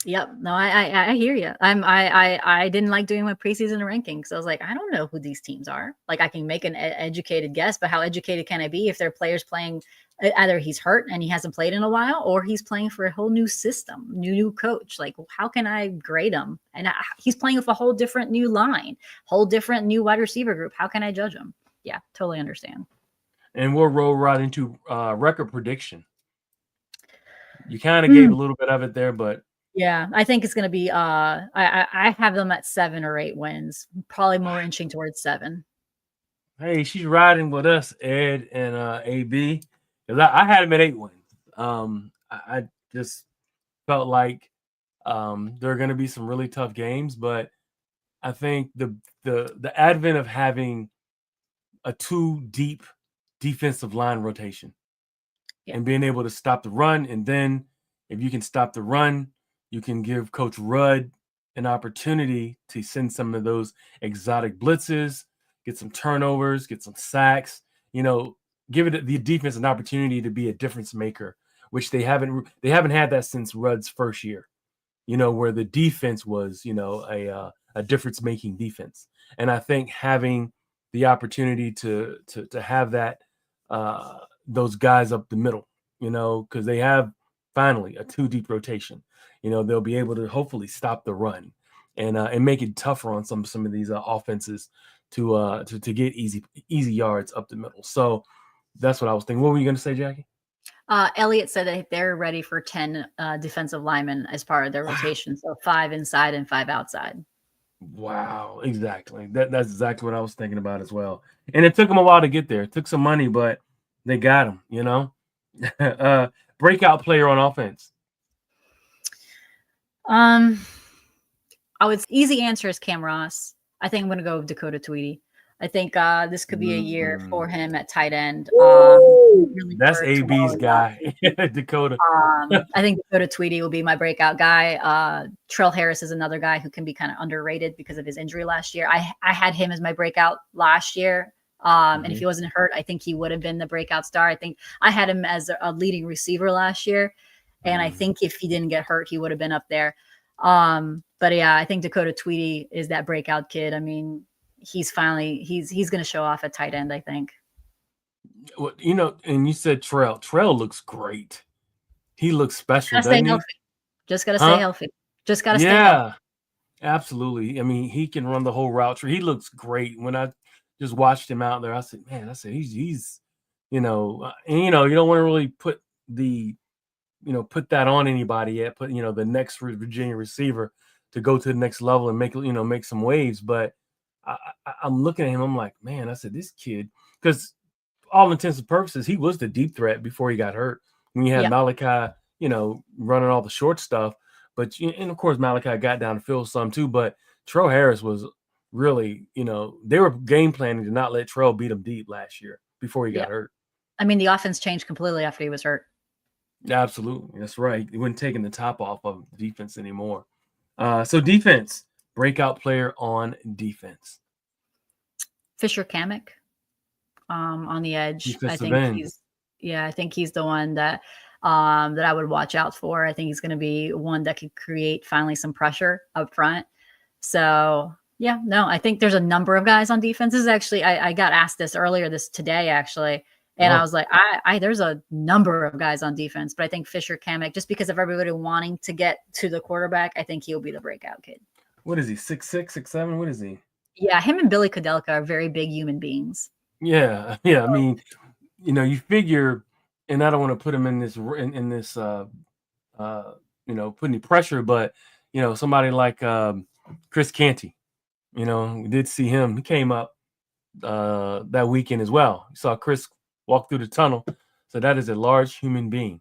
Yep. No, I hear you. I didn't like doing my preseason rankings. I was like, I don't know who these teams are. Like, I can make an educated guess, but how educated can I be if their players playing? Either he's hurt and he hasn't played in a while, or he's playing for a whole new system, new coach. Like, how can I grade him? And he's playing with a whole different new line, whole different new wide receiver group. How can I judge him? Yeah, totally understand. And we'll roll right into record prediction. You kind of gave a little bit of it there, but yeah, I think it's going to be. I have them at 7 or 8 wins, probably more inching towards 7. Hey, she's riding with us, Ed and AB. I had him at 8 wins. I just felt like there are going to be some really tough games, but I think the advent of having a 2 deep defensive line rotation and being able to stop the run, and then if you can stop the run, you can give Coach Rudd an opportunity to send some of those exotic blitzes, get some turnovers, get some sacks, give it the defense an opportunity to be a difference maker, which they haven't had that since Rudd's first year, where the defense was, a difference making defense. And I think having the opportunity to have that, those guys up the middle, because they have finally a 2 deep rotation, they'll be able to hopefully stop the run and make it tougher on some of these offenses to get easy yards up the middle. So that's what I was thinking. What were you going to say, Jackie? Elliot said that they're ready for 10 defensive linemen as part of their rotation. So 5 inside and 5 outside. Wow, exactly. That's exactly what I was thinking about as well. And it took them a while to get there. It took some money, but they got them, breakout player on offense. Easy answer is Cam Ross. I think I'm going to go with Dakota Tweedy. I think this could be a year for him at tight end. Really that's AB's guy, Dakota. I think Dakota Tweedy will be my breakout guy. Trell Harris is another guy who can be kind of underrated because of his injury last year. I had him as my breakout last year. And if he wasn't hurt, I think he would have been the breakout star. I think I had him as a leading receiver last year. And I think if he didn't get hurt, he would have been up there. But yeah, I think Dakota Tweedy is that breakout kid. I mean, he's going to show off at tight end, I think. Well, and you said Trell. Trell looks great. He looks special. Just gotta stay healthy. Just gotta stay healthy. Absolutely. I mean, he can run the whole route tree. He looks great. When I just watched him out there, I said, man, he's and you don't want to really put that on anybody yet. Put the next Virginia receiver to go to the next level and make some waves. But I'm looking at him. I'm like, man, I said, this kid, because all intents and purposes, he was the deep threat before he got hurt. When you had Malachi, running all the short stuff. But, and of course, Malachi got down the field some too. But Terrell Harris was really, they were game planning to not let Terrell beat him deep last year before he got hurt. I mean, the offense changed completely after he was hurt. Absolutely. That's right. He wasn't taking the top off of defense anymore. So defense, breakout player on defense. Fisher Kamek on the edge. Defensive end. I think he's the one that I would watch out for. I think he's going to be one that could create finally some pressure up front. So I think there's a number of guys on defense. This is actually, I got asked this earlier today, actually. And I was like, there's a number of guys on defense, but I think Fisher Kamek, just because of everybody wanting to get to the quarterback, I think he'll be the breakout kid. What is he? 6'6", 6'7"? What is he? Yeah, him and Billy Kudelka are very big human beings. Yeah. I mean, you figure, and I don't want to put him in this put any pressure, but somebody like Chris Canty, we did see him. He came up that weekend as well. You saw Chris walk through the tunnel. So that is a large human being,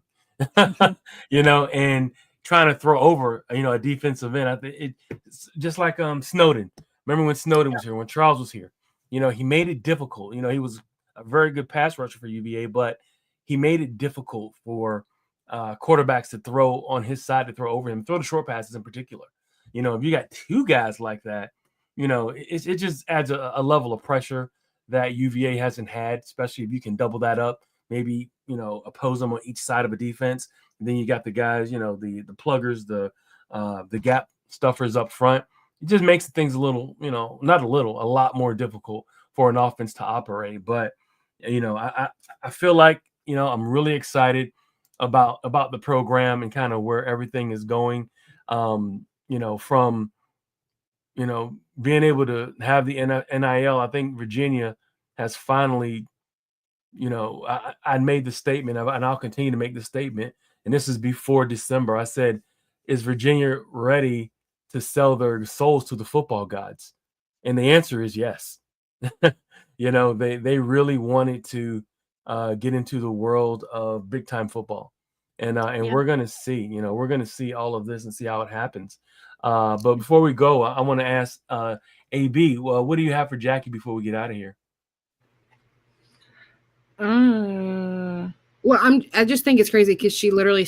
and trying to throw over, a defensive end. I think it's just like Snowden. Remember when Snowden was here, when Charles was here, he made it difficult. He was a very good pass rusher for UVA, but he made it difficult for quarterbacks to throw on his side, to throw over him, throw the short passes in particular. If you got two guys like that, it just adds a level of pressure that UVA hasn't had, especially if you can double that up, maybe, oppose them on each side of a defense. And then you got the guys, the pluggers, the gap stuffers up front. It just makes things a little, not a little, a lot more difficult for an offense to operate. But, I feel like, I'm really excited about the program and kind of where everything is going, from, being able to have the NIL. I think Virginia has finally, I made the statement, and I'll continue to make the statement, and this is before December. I said, is Virginia ready to sell their souls to the football gods? And the answer is yes. They really wanted to get into the world of big time football. And we're going to see, we're going to see all of this and see how it happens. But before we go, I want to ask AB, well, what do you have for Jackie before we get out of here? Well, I just think it's crazy because she literally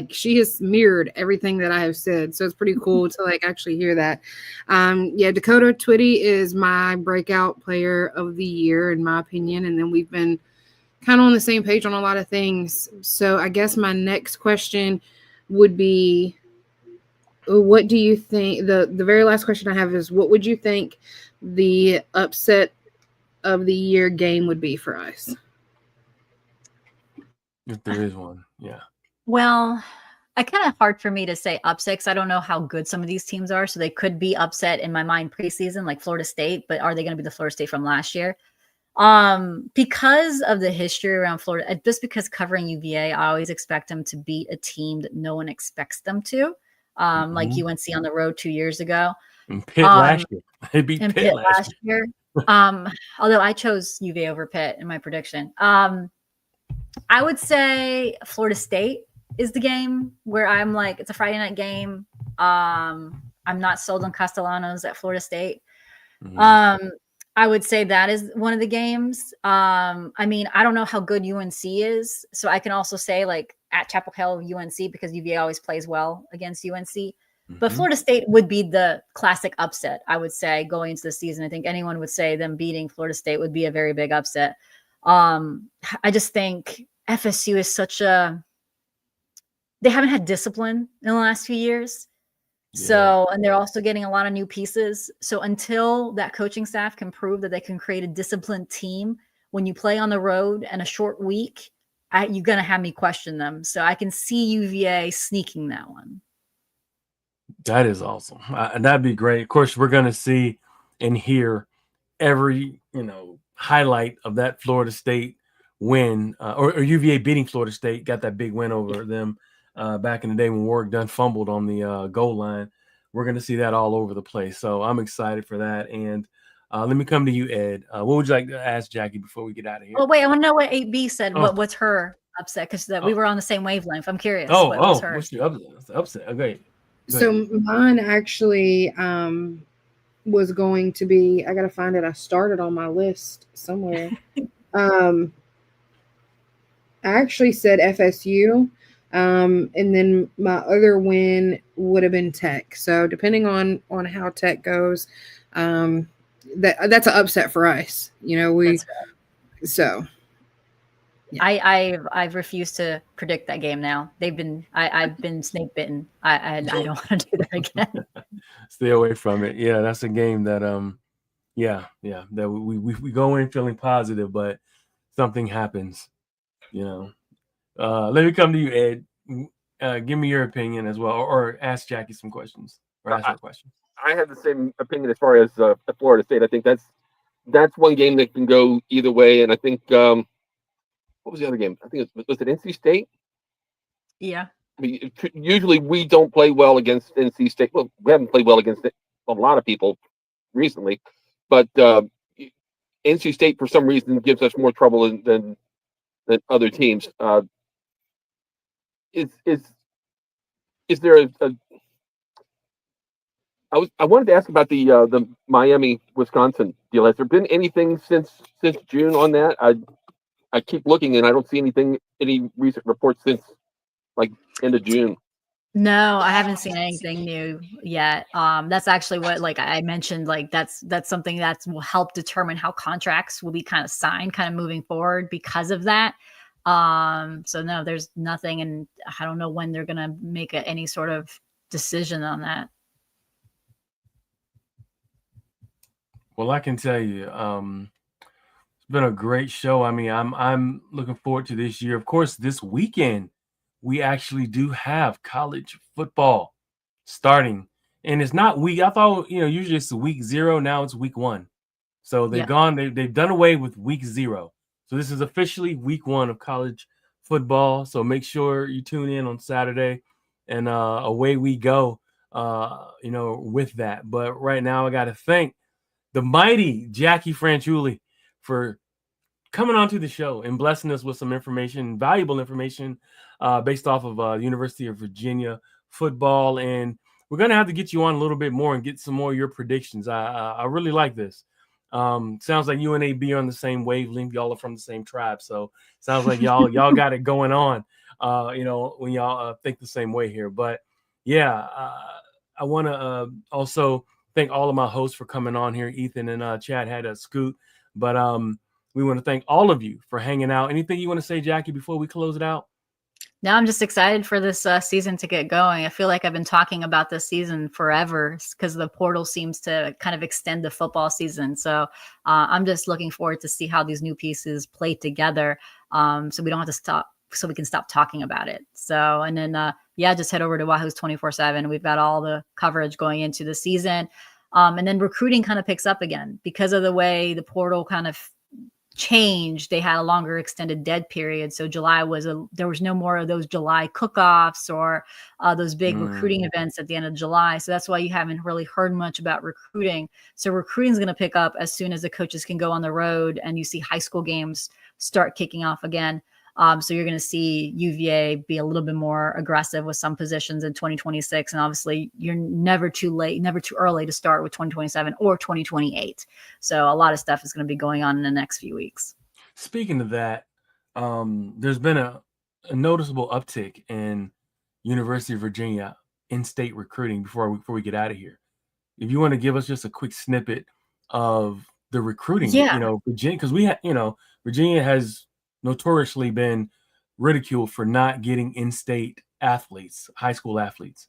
she has mirrored everything that I have said. So it's pretty cool to actually hear that. Dakota Twitty is my breakout player of the year, in my opinion. And then we've been kind of on the same page on a lot of things. So I guess my next question would be, what do you think? The very last question I have is, what would you think the upset of the year game would be for us? If there is one, yeah. Well, kind of hard for me to say upset because I don't know how good some of these teams are. So they could be upset in my mind preseason, like Florida State, but are they going to be the Florida State from last year? Because of the history around Florida, just because covering UVA, I always expect them to beat a team that no one expects them to. Like UNC on the road 2 years ago. And Pitt last year. They beat Pitt last year. Although I chose UVA over Pitt in my prediction. I would say Florida State is the game where I'm like, it's a Friday night game. I'm not sold on Castellanos at Florida State. I would say that is one of the games. I mean, I don't know how good UNC is. So I can also say at Chapel Hill, UNC, because UVA always plays well against UNC. But Florida State would be the classic upset, I would say, going into the season. I think anyone would say them beating Florida State would be a very big upset. I just think FSU is they haven't had discipline in the last few years. Yeah. So, and they're also getting a lot of new pieces. So until that coaching staff can prove that they can create a disciplined team, when you play on the road and a short week, you're going to have me question them. So I can see UVA sneaking that one. That is awesome. And that'd be great. Of course, we're going to see and hear every, highlight of that Florida State win, or UVA beating Florida State, got that big win over them back in the day when Warwick Dunn fumbled on the goal line. We're going to see that all over the place. So I'm excited for that. And Let me come to you, Ed. What would you like to ask Jackie before we get out of here? Oh wait, I want to know what 8B said. Oh. What's her upset? Because we were on the same wavelength. I'm curious. What's hers? What's your upset? Okay. So mine actually was going to be, I gotta find it. I started on my list somewhere. I actually said FSU. And then my other win would have been Tech. So depending on how Tech goes, that's an upset for us. So. Yeah. I've refused to predict that game now. I've been snake bitten. I don't want to do that again. Stay away from it. Yeah, that's a game that that we go in feeling positive, but something happens. Let me come to you, Ed. Give me your opinion as well, or ask Jackie some questions, or ask her questions. I have the same opinion as far as Florida State. I think that's one game that can go either way, and I think what was the other game? I think was it NC State? Yeah. I mean, usually we don't play well against NC State. Well, we haven't played well against a lot of people recently, but NC State for some reason gives us more trouble than other teams. Is there I wanted to ask about the Miami Wisconsin deal. Has there been anything since June on that? I keep looking and I don't see any recent reports since like end of June. No, I haven't seen anything new yet. That's actually what, like I mentioned, like that's something that will help determine how contracts will be kind of signed, kind of moving forward because of that. So no, there's nothing, and I don't know when they're gonna make any sort of decision on that. Well, I can tell you, it's been a great show. I mean, I'm looking forward to this year. Of course, this weekend we actually do have college football starting, and it's not week. I thought usually it's week 0. Now it's week 1. So they've done away with week 0. So this is officially week 1 of college football. So make sure you tune in on Saturday, and away we go. With that. But right now, I got to thank the mighty Jacquie Franciulli for coming onto the show and blessing us with some information, valuable information, based off of University of Virginia football. And we're gonna have to get you on a little bit more and get some more of your predictions. I really like this. Sounds like you and AB are on the same wavelength. Y'all are from the same tribe, so sounds like y'all got it going on. When y'all think the same way here. But yeah, I want to also thank all of my hosts for coming on here. Ethan and Chad had a scoot, but we want to thank all of you for hanging out. Anything you want to say, Jackie, before we close it out? Now I'm just excited for this season to get going. I feel like I've been talking about this season forever because the portal seems to kind of extend the football season. So I'm just looking forward to see how these new pieces play together, so we don't have to stop, so we can stop talking about it. So, and then, just head over to Wahoos 24/7. We've got all the coverage going into the season. And then recruiting kind of picks up again because of the way the portal kind of changed. They had a longer extended dead period. So July there was no more of those July cook-offs or those big recruiting events at the end of July. So that's why you haven't really heard much about recruiting. So recruiting is going to pick up as soon as the coaches can go on the road and you see high school games start kicking off again. So you're going to see UVA be a little bit more aggressive with some positions in 2026. And obviously you're never too late, never too early to start with 2027 or 2028. So a lot of stuff is going to be going on in the next few weeks. Speaking of that, there's been a noticeable uptick in University of Virginia in-state recruiting before we get out of here. If you want to give us just a quick snippet of the recruiting, Virginia, because Virginia has notoriously been ridiculed for not getting in-state athletes, high school athletes.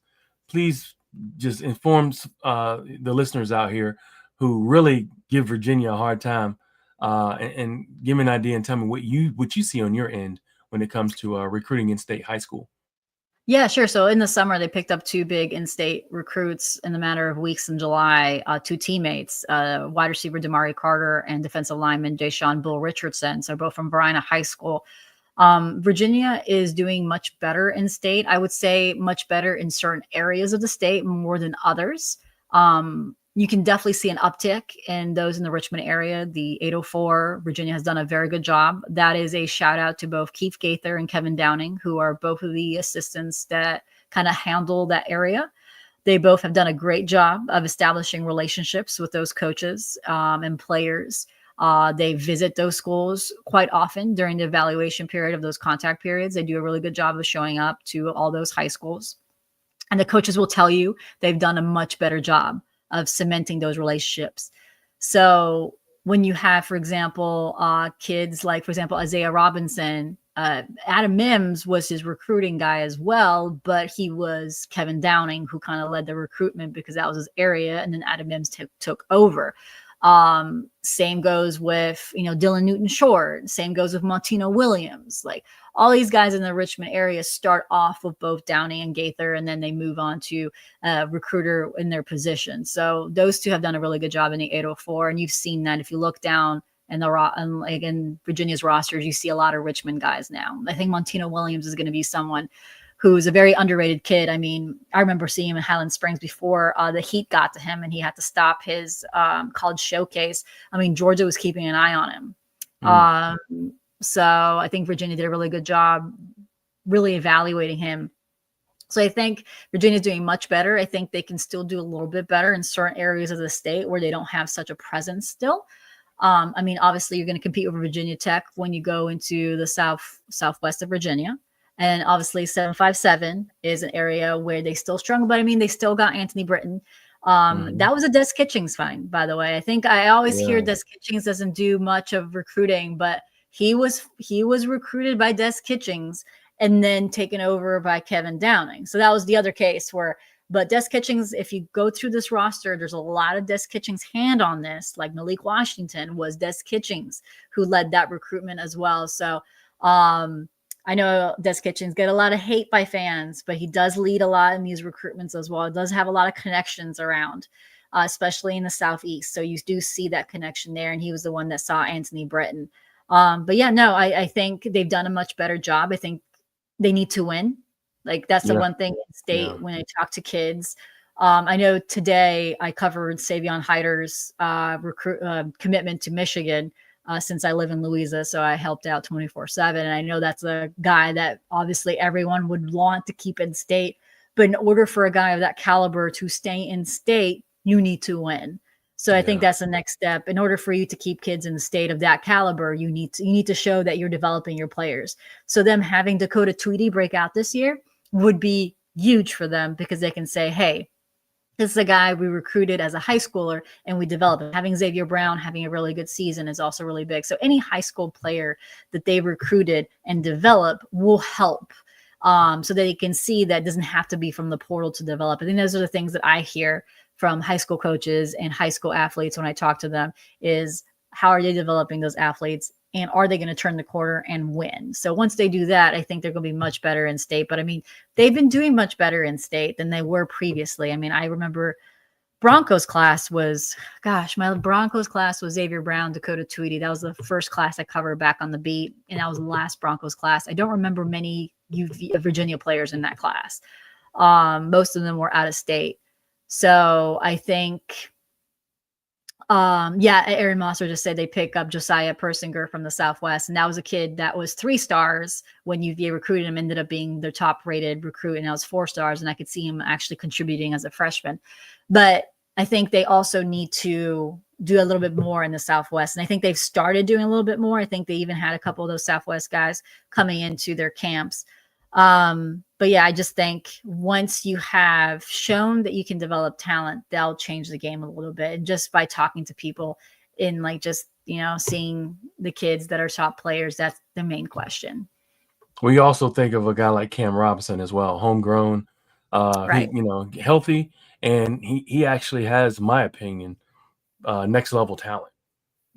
Please just inform the listeners out here who really give Virginia a hard time, and give me an idea and tell me what you see on your end when it comes to recruiting in-state high school. Yeah, sure. So in the summer, they picked up 2 big in-state recruits in the matter of weeks in July, 2 teammates, wide receiver Damari Carter and defensive lineman Deshaun Bull Richardson. So both from Bryna High School. Virginia is doing much better in state. I would say much better in certain areas of the state more than others. you can definitely see an uptick in those in the Richmond area. The 804, Virginia has done a very good job. That is a shout out to both Keith Gaither and Kevin Downing, who are both of the assistants that kind of handle that area. They both have done a great job of establishing relationships with those coaches and players. They visit those schools quite often during the evaluation period of those contact periods. They do a really good job of showing up to all those high schools. And the coaches will tell you they've done a much better job of cementing those relationships. So when you have, for example, kids like, for example, Isaiah Robinson, Adam Mims was his recruiting guy as well, but he was Kevin Downing who kind of led the recruitment because that was his area. And then Adam Mims took over. Same goes with, Dylan Newton Short. Same goes with Montino Williams. Like all these guys in the Richmond area start off with both Downing and Gaither, and then they move on to recruiter in their position. So those two have done a really good job in the 804. And you've seen that if you look down in in Virginia's rosters, you see a lot of Richmond guys now. I think Montino Williams is going to be someone who's a very underrated kid. I mean, I remember seeing him in Highland Springs before the heat got to him and he had to stop his college showcase. I mean, Georgia was keeping an eye on him. So I think Virginia did a really good job really evaluating him. So I think Virginia's doing much better. I think they can still do a little bit better in certain areas of the state where they don't have such a presence still. I mean, obviously you're going to compete with Virginia Tech when you go into the southwest of Virginia. And obviously 757 is an area where they still struggle, but I mean, they still got Anthony Britton. That was a Des Kitchings find, by the way. I think I always hear Des Kitchings doesn't do much of recruiting, but he was recruited by Des Kitchings and then taken over by Kevin Downing. So that was the other case but Des Kitchings, if you go through this roster, there's a lot of Des Kitchings' hand on this. Like Malik Washington was Des Kitchings who led that recruitment as well. So I know Des Kitchings get a lot of hate by fans, but he does lead a lot in these recruitments as well. It does have a lot of connections around, especially in the Southeast. So you do see that connection there. And he was the one that saw Anthony Britton. But yeah, no, I think they've done a much better job. I think they need to win. Like that's the one thing in state when I talk to kids. I know today I covered Savion Hyder's commitment to Michigan since I live in Louisa. So I helped out 24/7. And I know that's a guy that obviously everyone would want to keep in state. But in order for a guy of that caliber to stay in state, you need to win. So I think that's the next step. In order for you to keep kids in the state of that caliber, you need to show that you're developing your players. So them having Dakota Tweedy break out this year would be huge for them because they can say, hey, this is a guy we recruited as a high schooler and we developed. Having Xavier Brown having a really good season is also really big. So any high school player that they recruited and develop will help so that they can see that it doesn't have to be from the portal to develop. I think those are the things that I hear from high school coaches and high school athletes when I talk to them is how are they developing those athletes and are they going to turn the corner and win? So once they do that, I think they're going to be much better in state. But I mean, they've been doing much better in state than they were previously. I mean, I remember Broncos class was Xavier Brown, Dakota Tweedy. That was the first class I covered back on the beat. And that was the last Broncos class. I don't remember many Virginia players in that class. Most of them were out of state. So I think, Aaron Mosser just said they pick up Josiah Persinger from the Southwest. And that was a kid that was 3 stars when UVA recruited him, ended up being their top rated recruit. And that was 4 stars. And I could see him actually contributing as a freshman. But I think they also need to do a little bit more in the Southwest. And I think they've started doing a little bit more. I think they even had a couple of those Southwest guys coming into their camps. But yeah, I just think once you have shown that you can develop talent, that'll change the game a little bit. And just by talking to people in like just, seeing the kids that are top players, that's the main question. We also think of a guy like Cam Robinson as well, homegrown, Right. healthy. And he actually has, my opinion, next level talent,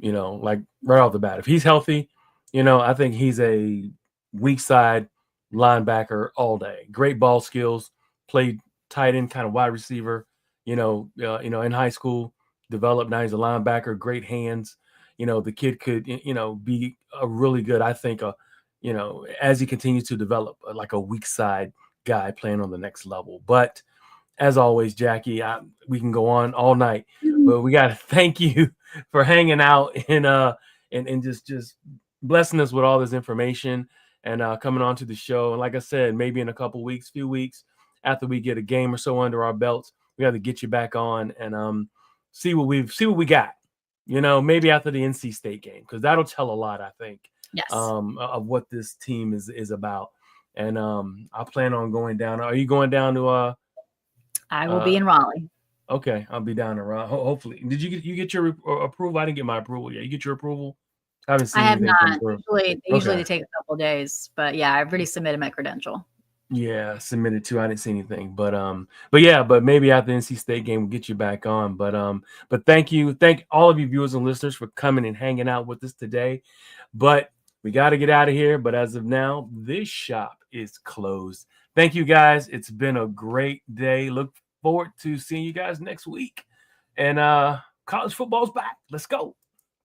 like right off the bat. If he's healthy, I think he's a weak side linebacker all day. Great ball skills, played tight end, kind of wide receiver, in high school, developed. Now he's a linebacker, great hands. The kid could, be a really good, I think, as he continues to develop, like a weak side guy playing on the next level. But as always, Jackie, we can go on all night. But we got to thank you for hanging out and just blessing us with all this information and coming on to the show. And like I said, maybe in a few weeks after we get a game or so under our belts, we got to get you back on and see what we got. Maybe after the NC State game, because that'll tell a lot, I think, Yes. of what this team is about. And I plan on going down. Are you going down to? I will be in Raleigh. Okay, I'll be down around. Hopefully, did you get your approval? I didn't get my approval yet. You get your approval? I haven't seen. I have anything come not. through. Usually they take a couple of days, but yeah, I've already submitted my credential. Yeah, submitted too. I didn't see anything, but maybe after the NC State game we'll get you back on. But thank all of you viewers and listeners for coming and hanging out with us today. But we got to get out of here. But as of now, this shop is closed. Thank you guys. It's been a great day. Look forward to seeing you guys next week. And college football's back. Let's go.